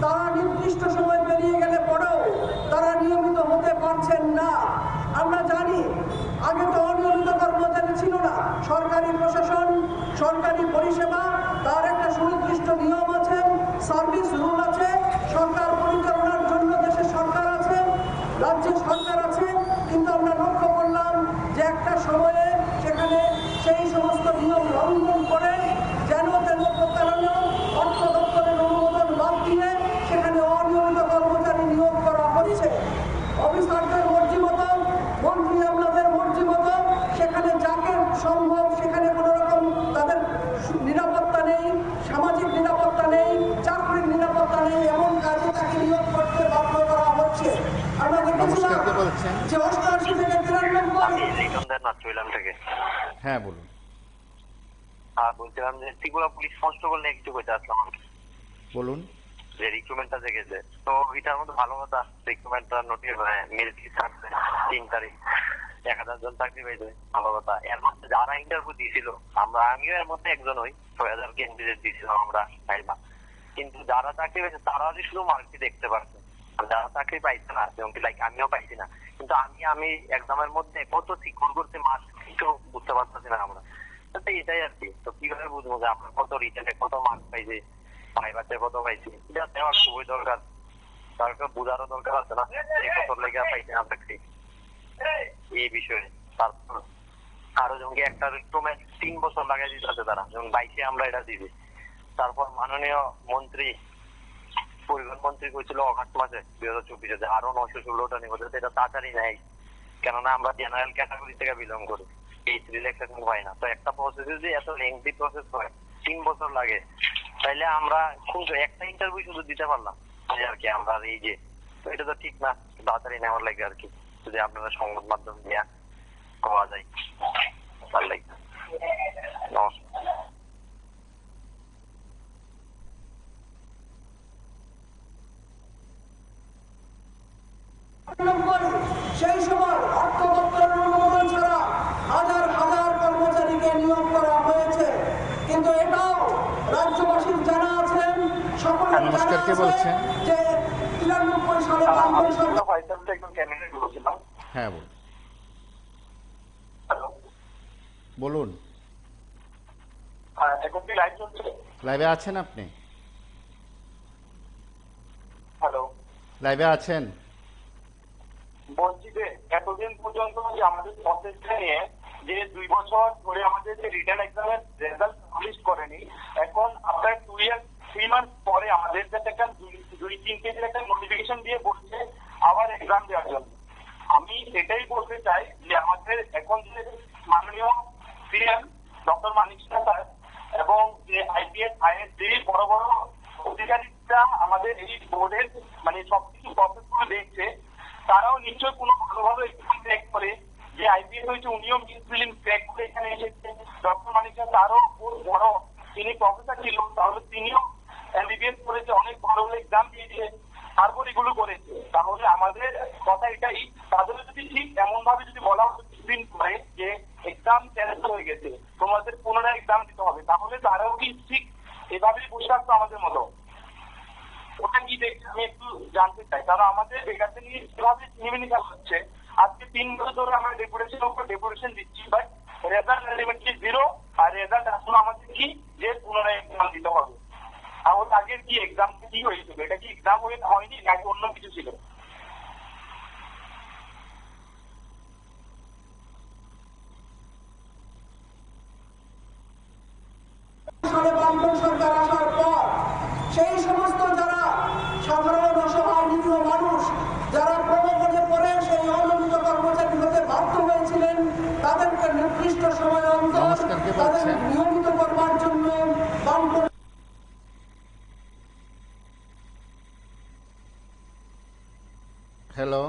তারা নির্দিষ্ট সময় পেরিয়ে গেলে পরেও তারা নিয়মিত হতে পারছেন না। আমরা জানি আগে তো অনিয়মিত কর্মচারী ছিল না। সরকারি প্রশাসন, সরকারি পরিষেবা তার একটা সুনির্দিষ্ট নিয়ম আছে, সার্ভিস রুল আছে, সরকার পরিচালনার জন্য দেশে সরকার আছে, রাজ্যে সরকার আছে, কিন্তু আমরা লক্ষ্য করলাম যে একটা সময়ে সেখানে সেই সমস্ত নিয়ম লঙ্ঘন করে যেন তেন প্রকারণে অর্থ দপ্তরের অনুমোদন বাদ দিয়ে সেখানে অনিয়মিত কর্মচারী নিয়োগ করা হচ্ছে। অফিসারদের মর্জি মতো, মন্ত্রী আমলাদের মর্জি মতো সেখানে যাকে সম্ভব সেখানে কোনো রকম তাদের নিরাপত্তা নেই, সামাজিক নিরাপত্তা নেই, চাকরির নিরাপত্তা নেই, এমন কাজে তাকে নিয়োগ করতে বাধ্য করা হচ্ছে। আমরা দেখেছিলাম যে 88 থেকে 93 হ্যাঁ বলুন। বলছিলাম যে ত্রিপুরা পুলিশ কনস্টেবল নিয়ে কিছু কইতে আসলাম। বলুন। যে রিক্রুটমেন্টটা যে গেছে, তো এটার মধ্যে ভালো কথা, রিক্রুটমেন্টটা নোটিস মেরিট লিস্ট আসছে 3 তারিখ, 1000 জন চাকরি পেয়েছে, ভালো কথা। এর মধ্যে যারা ইন্টারভিউ দিয়েছিল, আমিও এর মধ্যে একজন হই, 6000 ক্যান্ডিডেট দিয়েছিলাম আমরা পাইবা, কিন্তু যারা চাকরি পেয়েছে তারা শুধু মার্কটি দেখতে পাচ্ছে, যারা চাকরি পাইছে না, যেমন লাইক আমিও পাইছি না, কিন্তু আমি এক্সামের মধ্যে কত সিকিউর করতে মার্ক কেউ বুঝতে পারতেছি না আমরা। এটাই আর কি। তো কিভাবে বুঝবো যে আমরা কত রিটার্নে কত মার্ক পাইছি, ফাইবারতে কত পাইছি, এটা দেওয়া খুবই দরকার। সরকার বোঝারও দরকার আছে না এই কত লেগে পাইছি না চাকরি এই বিষয়ে। তারপর আরো যেমন একটা রিক্রুটমেন্ট 3 বছর লাগাই দিতে আছে তারা, যেমন 22-এ আমরা এটা দিবি। তারপর মাননীয় মন্ত্রী, পরিবহন মন্ত্রী কইছিল অগাস্ট মাসে 2024 আরো 916টা নিব, এটা তাড়াতাড়ি নেই, কেননা আমরা জেনারেল ক্যাটাগরি থেকে বিলং করি। এই রিল্যাক্সেশন হয় না। তো একটা প্রসেস যদি এত লেংথি প্রসেস হয়, 3 বছর লাগে, তাইলে আমরা শুধু একটা ইন্টারভিউ শুধু দিতে পারলাম আর কি। আমরা এই যে, তো এটা তো ঠিক না, তাড়াতাড়ি নেওয়ার লাগে আর কি, যদি আপনারা সংবাদ মাধ্যম দিয়ে পাওয়া যায় তার লাগে। নমস্কার। সেই সময় অর্থ দপ্তরের অনুমোদন ছাড়া হাজার হাজার কর্মচারীকে নিয়োগ করা হয়েছে, কিন্তু এটাও রাজ্যবাসীর জানা আছেন, সকলের জানা নমস্কার, কে বলছেন? যে 93 সালে বামপন্থী সরকার। হ্যাঁ বলুন। এখন কি লাইভ চলছে? লাইভে আছেন আপনি? হ্যালো, লাইভে আছেন? বলছি যে এতদিন পর্যন্ত যে আমাদের প্রসেসটা নিয়ে যে 2 বছর ধরে আমাদের যে রিটার্ন এক্সামের রেজাল্ট পাবলিশ করেনি, এখন আফটার 2 ইয়ার 3 মান্থ পরে আমাদের কাছে একটা 2-3 পেজের একটা নোটিফিকেশন দিয়ে বলছে আবার এক্সাম দেওয়ার জন্য। আমি এটাই বলতে চাই যে আমাদের এখন যে মাননীয় সিএম ডক্টর মানিক স্যার এবং যে আইপিএস আইএস যে বড় বড় অধিকারীরা আমাদের এই বোর্ডের মানে সবকিছু প্রসেসগুলো দেখছে, তারাও নিশ্চয়ই কোনো ভালোভাবে এক্সাম ক্র্যাক করে, যে আইপিএস হয়েছে উনিও মিস ফিলিং ক্র্যাক করে এখানে এসেছে। ডক্টর মানিক স্যার তারও বড়, তিনি প্রফেসর ছিল, তাহলে তিনিও এমবিবিএস করেছে, অনেক ভালো এক্সাম দিয়েছে, তারপর এগুলো করেছে। তাহলে আমাদের কথা এটাই, তাদের যদি ঠিক এমন ভাবে যদি বলা হতো কিছুদিন পরে যে এক্সাম ক্যান্সেল হয়ে গেছে, তোমাদের পুনরায় এক্সাম দিতে হবে, তাহলে তারাও কি ঠিক এভাবেই বসে থাকতো আমাদের মতো? ওটা কি দেখছি আমি একটু জানতে চাই, কারণ আমাদের বেকারদের নিয়ে যেভাবে নিমিনিকা হচ্ছে, আজকে 3 বছর ধরে আমরা ডেপুটেশনের উপর ডেপুটেশন দিচ্ছি, বাট রেজাল্ট আলটিমেটলি 0, আর রেজাল্ট এখন আমাদের কি যে পুনরায় এক্সাম দিতে হবে। তাহলে আগের কি এক্সাম কি হয়েছিল? এটা কি এক্সাম হয়নি নাকি অন্য কিছু ছিল? সরকার আসার পর সেই সমস্ত যারা সাধারণ অসহায় নিরীহ মানুষ, যারা প্রলোভনে পড়ে সেই অনিয়মিত কর্মচারী হতে বাধ্য হয়েছিলেন, তাদেরকে নির্দিষ্ট সময় অন্তর তাদের নিয়মিত করবার জন্য হ্যালো,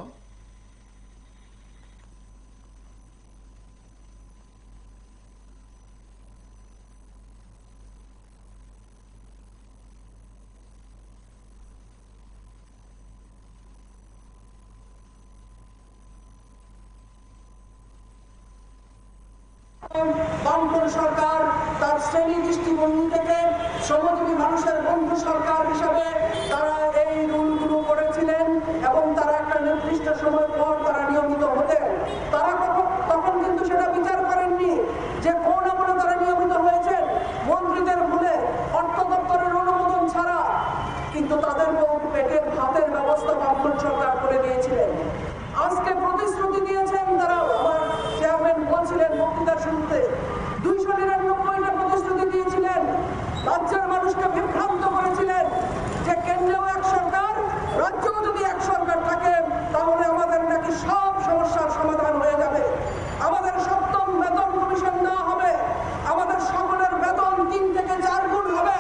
বামপন্থী সরকার তার শ্রেণী দৃষ্টিভঙ্গি থেকে শ্রমজীবী মানুষের বন্ধু সরকার হিসাবে তারা এই রুলগুলো করেছিলেন, এবং তারা একটা নির্দিষ্ট সময় পর তারা নিয়মিত হতেন। তারা তখন কিন্তু সেটা বিচার করেননি যে কোন আমলে তারা নিয়মিত হয়েছেন, মন্ত্রীদের ভুলে, অর্থ দপ্তরের অনুমোদন ছাড়া, কিন্তু তাদের পেটের ভাতের ব্যবস্থা বামপন্থী সরকার করে দিয়েছিলেন। আজকে প্রতিশ্রুতি দিয়েছেন তারা, আমার চেয়ারম্যান বলছিলেন বক্তৃতার শুরুতে 299টা প্রতিশ্রুতি দিয়েছিলেন, রাজ্যের মানুষকে বিভ্রান্ত করেছিলেন যে কেন্দ্রেও এক সরকার, রাজ্যেও যদি এক সরকার থাকে তাহলে আমাদের নাকি সব সমস্যার সমাধান হয়ে যাবে, আমাদের 7ম বেতন কমিশন দেওয়া হবে, আমাদের সকলের বেতন 3 থেকে 4 গুণ হবে,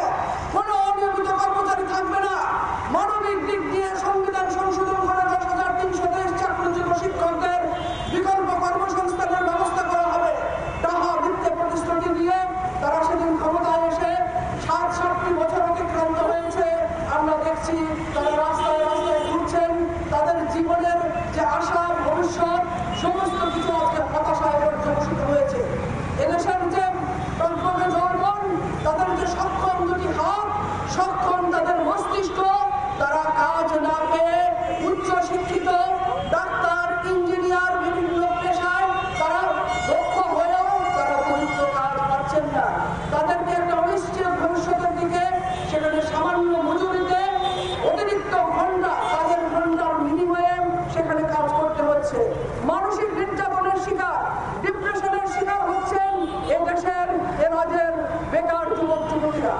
কোনো অনিয়মিত কর্মচারী থাকবে না, মানবিক দিক দিয়ে সংবিধান সংশোধন করে 10,323 চাকরিচ্যুত শিক্ষকদের বিকল্প কর্মসংস্থানের ব্যবস্থা করা হবে। টাকা বৃত্তে প্রতিশ্রুতি দিয়ে তারা সেদিন ক্ষমতায় এসে 7-7টি বছর অতিক্রান্ত হয়েছে, আমরা দেখছি তারা রাস্তায় রাস্তায় ঘুরছেন, তাদের জীবনের যে আশা ভবিষ্যৎ সমস্ত কিছু আজকে হতাশায় পর্যবসিত হয়েছে। এদেশের যে টকবকে যৌবন, তাদের যে সক্ষম দুটি হাত, সক্ষম তাদের মস্তিষ্ক, তারা কাজ না পেয়ে উচ্চ শিক্ষিত ডাক্তার, ইঞ্জিনিয়ার, বিভিন্ন পেশায় তারা দক্ষ হয়েও তারা উপযুক্ত কাজ পাচ্ছেন না। তাদেরকে একটা অনিশ্চিত ভবিষ্যতের দিকে সেখানে সামান্য মজুরিতে অতিরিক্ত ঘন্টা, কাজের ঘন্টার বিনিময়ে সেখানে কাজ করতে হচ্ছে। মানসিক নির্যাতনের শিকার, ডিপ্রেশনের শিকার হচ্ছেন এ দেশের, এ রাজ্যের বেকার যুবক যুবতীরা।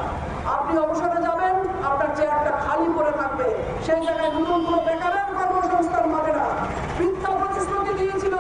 আপনি অবসরে যাবেন, আপনার চেয়ারটা খালি পড়ে থাকবে, সেই জায়গায় নতুন কোনো বেকারের কর্মসংস্থান পাবে না। মিথ্যা প্রতিশ্রুতি দিয়েছিল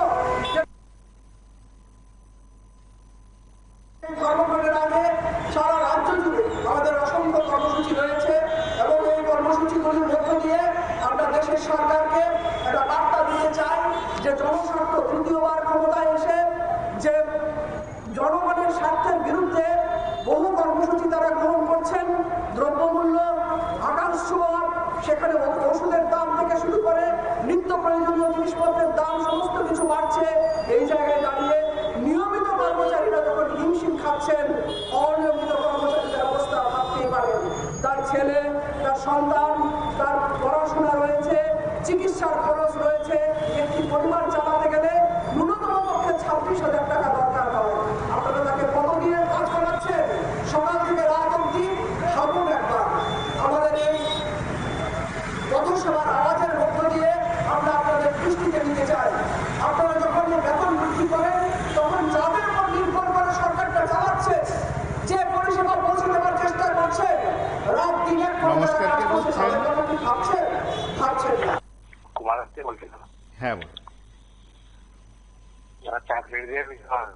চাকরিদের বিষয়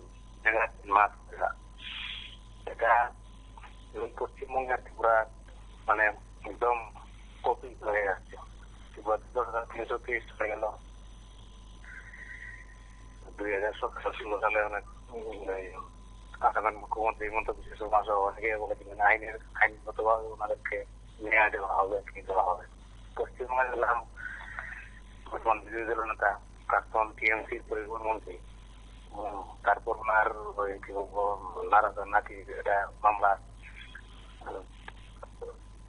মাছ এটা পশ্চিমবঙ্গের ত্রিপুরা মানে একদম কপি হয়ে যাচ্ছে। 2030 হয়ে গেল, 2017 সালে অনেক আসামের মুখ্যমন্ত্রী হিমন্ত বিশ্ব শর্মা সহ অনেকে বলেছিলেন আইনগতভাবে ওনাদেরকে ন্যায় দেওয়া হবে, কি দেওয়া হবে। পশ্চিমবঙ্গে গেলাম বর্তমান বিরোধী দল নেতা প্রাক্তন টিএমসির পরিবহন মন্ত্রী, তারপর ওনার নারায়ণ নাকি এটা মামলা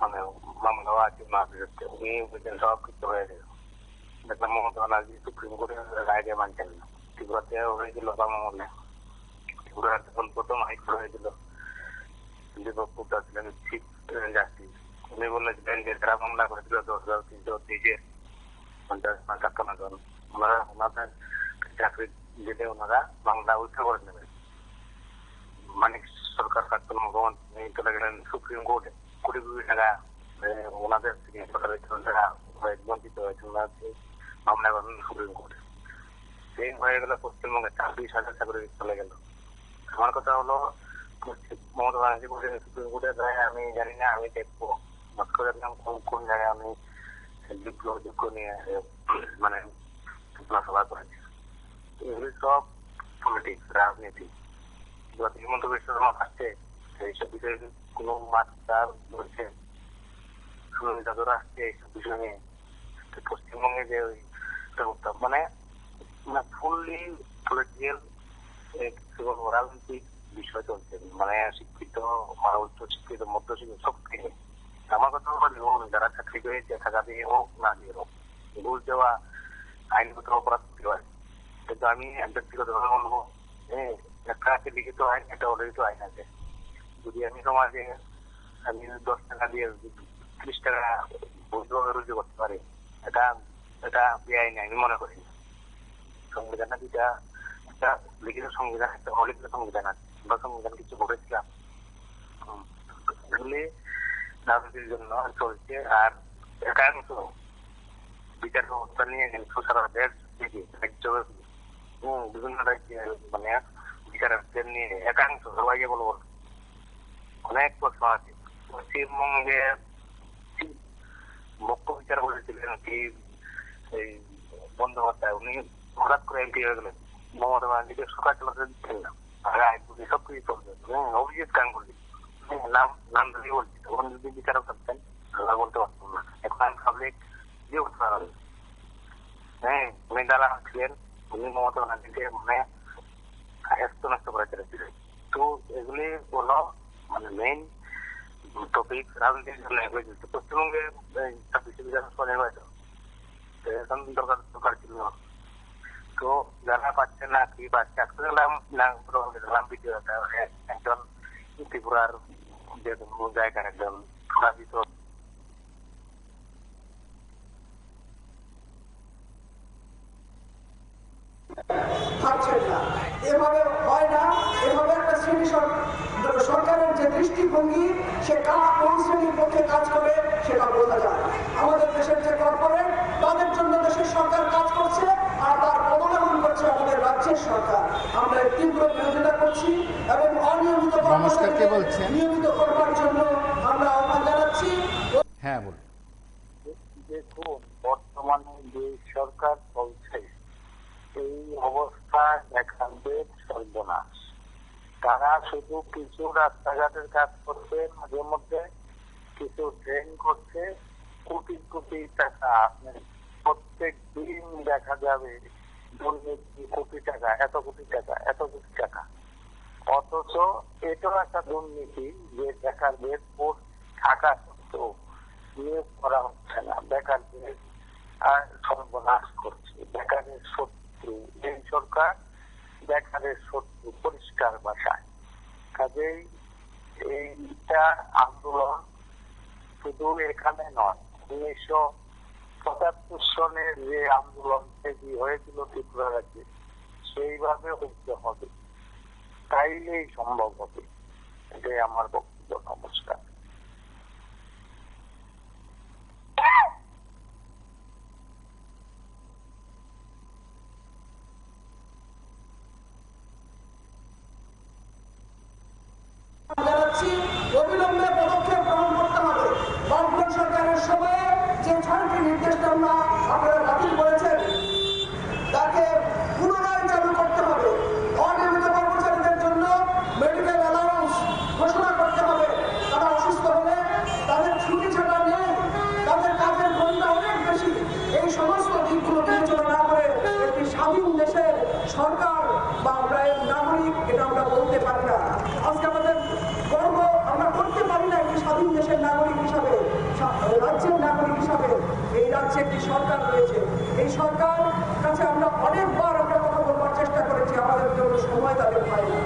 মানে মামলা আছে ওনার বিরুদ্ধে, উনি বুঝলেন সব কিছু হয়ে গেল। দেখলাম মমতা ব্যানার্জি সুপ্রিম কোর্টের রায়কে মানছেন না। ত্রিপুরাতে হয়েছিল বাম আমলে, ত্রিপুরার যখন প্রথম হাইকোর্ট হয়েছিল দীপক গুপ্তা ছিলেন চিফ জাস্টিস, উনি বলেছিলেন যে যারা মামলা করেছিল 10,323 50,000 ওনারা ওনাদের চাকরি দিলে ওনারা মামলা উদ্ধার করে নেবেন। মানিক সরকার প্রাক্তন মুখ্যমন্ত্রী চলে গেলেন সুপ্রিম কোর্টে, কোটি কোটি টাকা ওনাদের থেকে যারা বঞ্চিত হয়েছে ওনাকে মামলা করেন সুপ্রিম কোর্টে। সেই হয়ে গেল পশ্চিমবঙ্গে 40,000 চাকরি চলে গেল। আমার কথা হলো মমতা ব্যানার্জি বলছেন সুপ্রিম কোর্টের রায় আমি জানি না, আমি দেখবো কোন জায়গায় আমি যোগ্য নিয়ে মানে সভা করেছি। এগুলি সব পলিটিক্স, রাজনীতি। হিমন্ত বিশ্ব শর্মা আসছে এইসব বিষয়ে কোন মাত্রা বলছে, সুরজিৎ আসছে এইসব বিষয় নিয়ে। পশ্চিমবঙ্গে যে ওই মানে ফুললি পলিটিক্যাল রাজনৈতিক বিষয় চলছে, মানে শিক্ষিত মানে উচ্চ শিক্ষিত মধ্য শিক্ষিত সব থেকে। আমার কথা হলো যারা চাকরি পেয়েছে টাকা দিয়ে হোক না দিয়ে হোক, ঘুষ দেওয়া আইনগত অপরাধ হতে পারে, কিন্তু আমি ব্যক্তিগতভাবে বলবো একটা আছে লিখিত আইন, একটা অলিখিত আইন আছে। যদি আমি সমাজে আমি 10 টাকা দিয়ে 30 টাকা বৈধভাবে রুজু করতে পারি, এটা বেআইনি আমি মনে করি। সংবিধানে দুইটা, একটা লিখিত সংবিধান, একটা অলিখিত সংবিধান আছে। আমরা সংবিধান কিছু বলেছিলাম, এগুলি রাজনীতির জন্য চলছে। আর একাংশ বিচার ব্যবস্থা নিয়ে কিন্তু সারা দেশ থেকে বিভিন্ন রাজ্যে মানে বিচারকদের নিয়ে একাংশ, সবাইকে বলবো অনেক প্রশ্ন আছে। পশ্চিমবঙ্গে মুখ্য বিচার বলেছিলেন কি এই বন্দ্যোপাধ্যায়, উনি হঠাৎ করে এমপি হয়ে গেলেন, মমতা ব্যানার্জিকে সরকার চালাতে দিচ্ছেন না, সবকিছু চলবে। অভিজিৎ গাঙ্গুলি নাম ধরে বলছি, তখন যদি বিচারক থাকতেন বলতে পারতাম না, এখন পাবলিক দিয়ে করতে পারবেন। উনি যারা ছিলেন উনি মমতা ব্যানার্জিকে মানে নষ্ট করে চলেছিলেন। তো এগুলি হলো মানে মেইন টপিক রাজনীতির জন্য হয়েছে। পশ্চিমবঙ্গে বিশ্ববিদ্যালয় নির্বাচন দরকার ছিল, তো যারা পাচ্ছে না কি পাচ্ছে একজন ত্রিপুরার যে জায়গার একজন পরাজিত থাকছেন না। এভাবে হয় না, এভাবে একটা শ্রেণী সরকারের যে দৃষ্টিভঙ্গি সে কোন শ্রেণীর পক্ষে কাজ করে সেটা বোঝা যায়। আমাদের দেশের যে কর্পোরেট তাদের জন্য দেশের সরকার কাজ করছে, আর তার অবলম্বন করছে আমাদের রাজ্যের সরকার। আমরা তীব্র বিরোধিতা করছি এবং অনিয়মিত নিয়মিত করবার জন্য আমরা আহ্বান জানাচ্ছি। হ্যাঁ বলুন। দেখুন, বর্তমানে যে সরকার চলছে এই অবস্থা দেখাদের সর্বনাশ। তারা শুধু কিছু রাস্তাঘাটের কাজ করছে, মাঝে মধ্যে কিছু ট্রেন করছে, কোটি কোটি টাকা প্রত্যেক দিন দেখা যাবে দুর্নীতি, কোটি টাকা, এত কোটি টাকা, এত কোটি টাকা। অথচ এটাও একটা দুর্নীতি যে বেকারদের থাকা সত্ত্বেও নিয়োগ করা হচ্ছে না, বেকারদের সর্বনাশ করছে। বেকারের শত্রু এই সরকার, বেকারের শত্রু পরিষ্কার ভাষায়। কাজেই এইটা আন্দোলন শুধু এখানে নয়, 1975 সনের যে আন্দোলন থেকে হয়েছিল ত্রিপুরা রাজ্যে সেইভাবে হইতে হবে, তাইলেই সম্ভব হবে। এটাই আমার বক্তব্য। নমস্কার। অবিলম্বে পদক্ষেপ গ্রহণ করতে হবে। বামফ্রন্ট সরকারের সময়ে যে 6টি নির্দেশনামা আপনারা বাতিল করেছেন তাকে পুনরায় চালু করতে হবে। অনিয়মিত কর্মচারীদের জন্য মেডিকেল অ্যালাউন্স ঘোষণা করতে হবে। তারা অসুস্থ হলে তাদের ছুটি ছাড়া নেই, তাদের কাজের ঘন্টা অনেক বেশি। এই সমস্ত দিকগুলো বিবেচনা না করে একটি স্বাধীন দেশের সরকার বা আমরা এর নাগরিক এটা আমরা বলতে পারি না। আজকে আমাদের গর্ব আমরা করতে পারি না একটি স্বাধীন দেশের নাগরিক হিসাবে, রাজ্যের নাগরিক হিসাবে। এই রাজ্যে একটি সরকার রয়েছে, এই সরকার কাছে আমরা অনেকবার আমরা কথা বলবার চেষ্টা করেছি, আমাদের জন্য সময় তাদের পাই না।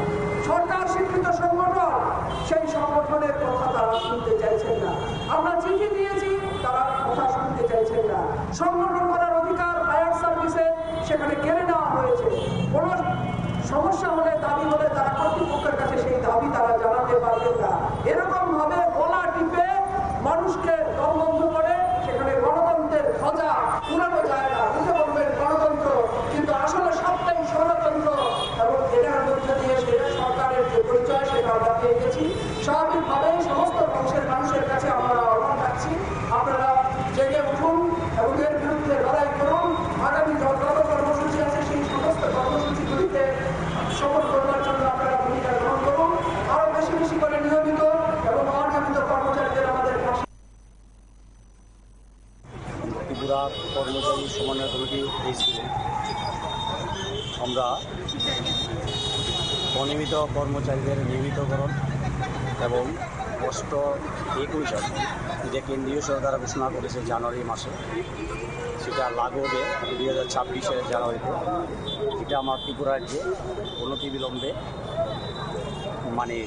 সরকার স্বীকৃত সংগঠন, সেই সংগঠনের কথা তারা শুনতে চাইছেন না। আমরা চিঠি দিয়েছি, তারা কথা শুনতে চাইছেন না। সংগঠন করার অধিকার ফায়ার সার্ভিসে সেখানে কেড়ে নেওয়া হয়েছে। কোনো সমস্যা হলে, দাবি হলে তারা কর্তৃপক্ষের কাছে সেই দাবি তারা জানাতে পারবেন না। এরকম ভাবে গলা টিপে মানুষকে দম বন্ধ করে সেখানে গণতন্ত্রের ধ্বজা পুরানো যায় না। বুঝে বলবেন গণতন্ত্র, কিন্তু আসলে সবটাই ষড়যন্ত্র এবং এটার মধ্যে দিয়ে সেটা সরকারের যে পরিচয় সেটা আমরা পেয়ে গেছি। স্বাভাবিকভাবে সমস্ত অংশের মানুষের কাছে আমরা আহ্বান রাখছি, আপনারা জেগে উঠুন এবং এর বিরুদ্ধে লড়াই করুন। আগামী যত কর্মসূচি আছে সেই সমস্ত কর্মসূচিগুলিতে সফল করবার জন্য আপনারা ভূমিকা গ্রহণ করুন। আরো বেশি বেশি করে নিয়মিত এবং অনিয়মিত কর্মচারীদের আমাদের পাশে। ত্রিপুরা কর্মচারী সমন্বয় কমিটি আমরা অনিয়মিত কর্মচারীদের নিয়মিতকরণ এবং 8-21 যে কেন্দ্রীয় সরকার ঘোষণা করেছে জানুয়ারি মাসে, সেটা লাগু হবে 2026 জানুয়ারিতে। এটা আমার ত্রিপুরা রাজ্যে অনতিবিলম্বে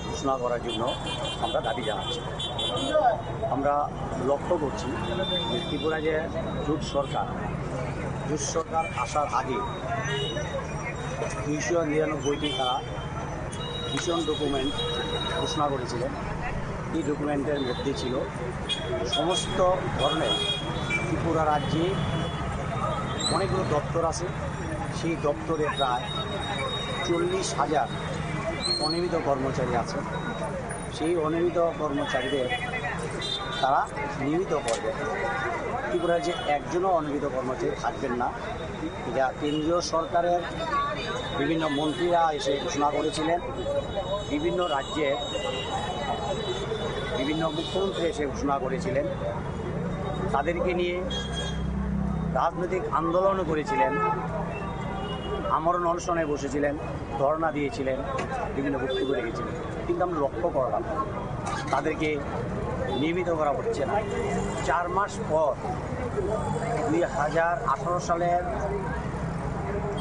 ঘোষণা করার জন্য আমরা দাবি জানাচ্ছি। আমরা লক্ষ্য করছি যে ত্রিপুরা যে জোট সরকার আসার আগে 299টি তারা ভীষণ ডকুমেন্ট ঘোষণা করেছিলেন। এই ডকুমেন্টের মধ্যে ছিল সমস্ত ধরনের ত্রিপুরা রাজ্যে অনেকগুলো দপ্তর আছে, সেই দপ্তরে প্রায় 40,000 অনিয়মিত কর্মচারী আছে। সেই অনিয়মিত কর্মচারীদের তারা নিয়মিত করবে। ত্রিপুরা রাজ্যে একজনও অনিয়মিত কর্মচারী থাকবেন না। এটা কেন্দ্রীয় সরকারের বিভিন্ন মন্ত্রীরা এসে ঘোষণা করেছিলেন, বিভিন্ন রাজ্যের বিভিন্ন মুখ্যমন্ত্রী এসে ঘোষণা করেছিলেন, তাদেরকে নিয়ে রাজনৈতিক আন্দোলনও করেছিলেন, আমরণ অনশনে বসেছিলেন, ধর্ণা দিয়েছিলেন, বিভিন্ন বক্তব্য রেখেছিলেন। কিন্তু আমরা লক্ষ্য করলাম তাদেরকে নিয়মিত করা হচ্ছে না। 4 মাস পর 2018 সালের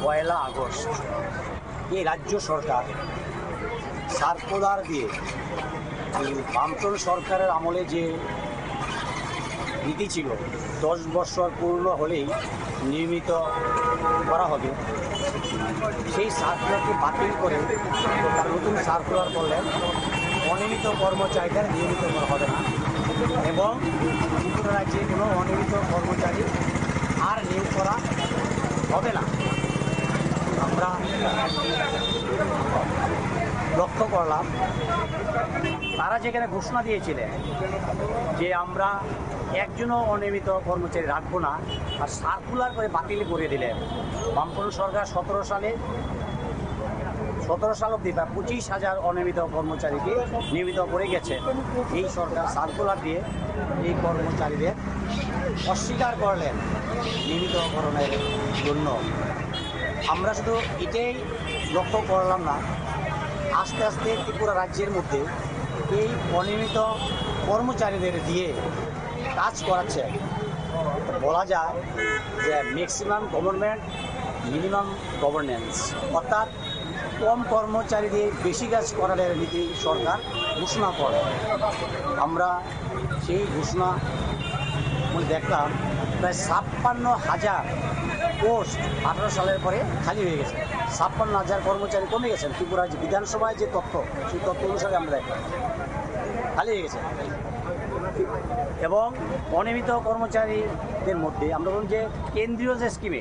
1 আগস্ট এই রাজ্য সরকার সার্কুলার দিয়ে বামফ্রন্ট সরকারের আমলে যে নীতি ছিল 10 বছর পূর্ণ হলেই নিয়মিত করা হবে, সেই সার্কুলারকে বাতিল করে তার নতুন সার্কুলার করলেন অনিয়মিত কর্মচারীদের নিয়মিত করা হবে না এবং ত্রিপুরা রাজ্যে কোনো অনিয়মিত কর্মচারী আর নিয়োগ করা হবে না। আমরা লক্ষ্য করলাম তারা যেখানে ঘোষণা দিয়েছিলেন যে আমরা একজনও অনিয়মিত কর্মচারী রাখবো না, আর সার্কুলার করে বাতিল করে দিলেন। বামফ্রন্ট সরকার 17 সাল অব্দি প্রায় 25,000 অনিয়মিত কর্মচারীকে নিয়মিত করে গেছে। এই সরকার সার্কুলার দিয়ে এই কর্মচারীদের অস্বীকার করলেন নিয়মিতকরণের জন্য। আমরা শুধু এটাই লক্ষ্য করলাম না, আস্তে আস্তে ত্রিপুরা রাজ্যের মধ্যে এই অনিয়মিত কর্মচারীদের দিয়ে কাজ করাচ্ছে। বলা যায় যে ম্যাক্সিমাম গভর্নমেন্ট মিনিমাম গভর্নেন্স, অর্থাৎ কম কর্মচারী দিয়ে বেশি কাজ করার নীতি সরকার ঘোষণা করে। আমরা সেই ঘোষণা দেখলাম প্রায় 56,000 পোস্ট 18 সালের পরে খালি হয়ে গেছে। 56,000 কর্মচারী কমে গেছেন। ত্রিপুরা বিধানসভায় যে তথ্য, সেই তথ্য অনুসারে আমরা দেখলাম খালি হয়ে গেছে। এবং অনিয়মিত কর্মচারীদের মধ্যে আমরা বলুন যে কেন্দ্রীয় যে স্কিমে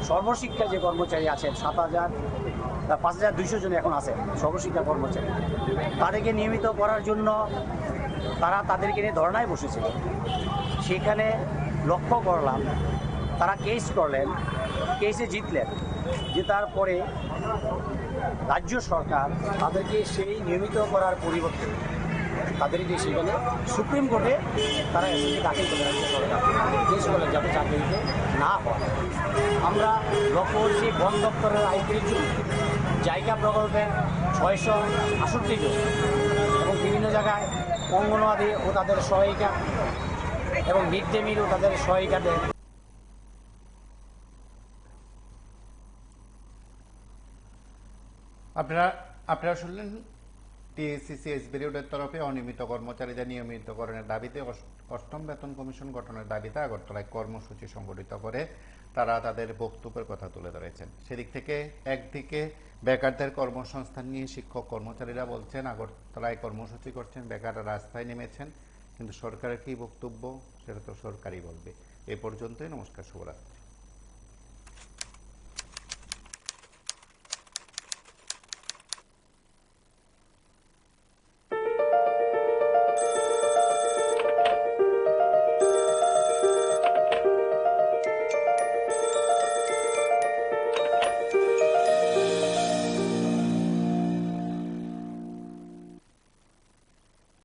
সর্বশিক্ষা যে কর্মচারী আছেন 5,200 জন এখন আছেন সর্বশিক্ষা কর্মচারী, তাদেরকে নিয়মিত করার জন্য তারা তাদেরকে নিয়ে ধর্নায় বসেছিল। সেখানে লক্ষ্য করলাম তারা কেস করলেন, কেসে জিতলেন। জেতার পরে রাজ্য সরকার তাদেরকে সেই নিয়মিত করার পরিবর্তে তাদেরকে সেখানে সুপ্রিম কোর্টে তারা এসএসসি দাখিল করে রাজ্য সরকার কেস করলেন যাতে চাকরি দিতে না হয়। আমরা লক্ষ্য করছি বন দপ্তরের ৩৫ জন, জায়গা প্রকল্পের ৬৬৮ জন এবং বিভিন্ন জায়গায় অঙ্গনওয়াড়ি ও তাদের সহায়িকা এবং মিড ডে মিল ও তাদের সহায়িকাদের আপনারা শুনলেন টিএসসিসি এসবিরোডের তরফে অনিয়মিত কর্মচারীদের নিয়মিতকরণের দাবিতে অষ্টম বেতন কমিশন গঠনের দাবিতে আগরতলায় কর্মসূচি সংগঠিত করে তারা তাদের বক্তব্যের কথা তুলে ধরেছেন। সেদিক থেকে একদিকে বেকারদের কর্মসংস্থান নিয়ে শিক্ষক কর্মচারীরা বলছেন আগরতলায় কর্মসূচি করছেন, বেকাররা রাস্তায় নেমেছেন, কিন্তু সরকারের কি বক্তব্য সেটা তো সরকারই বলবে। এ পর্যন্তই, নমস্কার, শুভরাত্রি।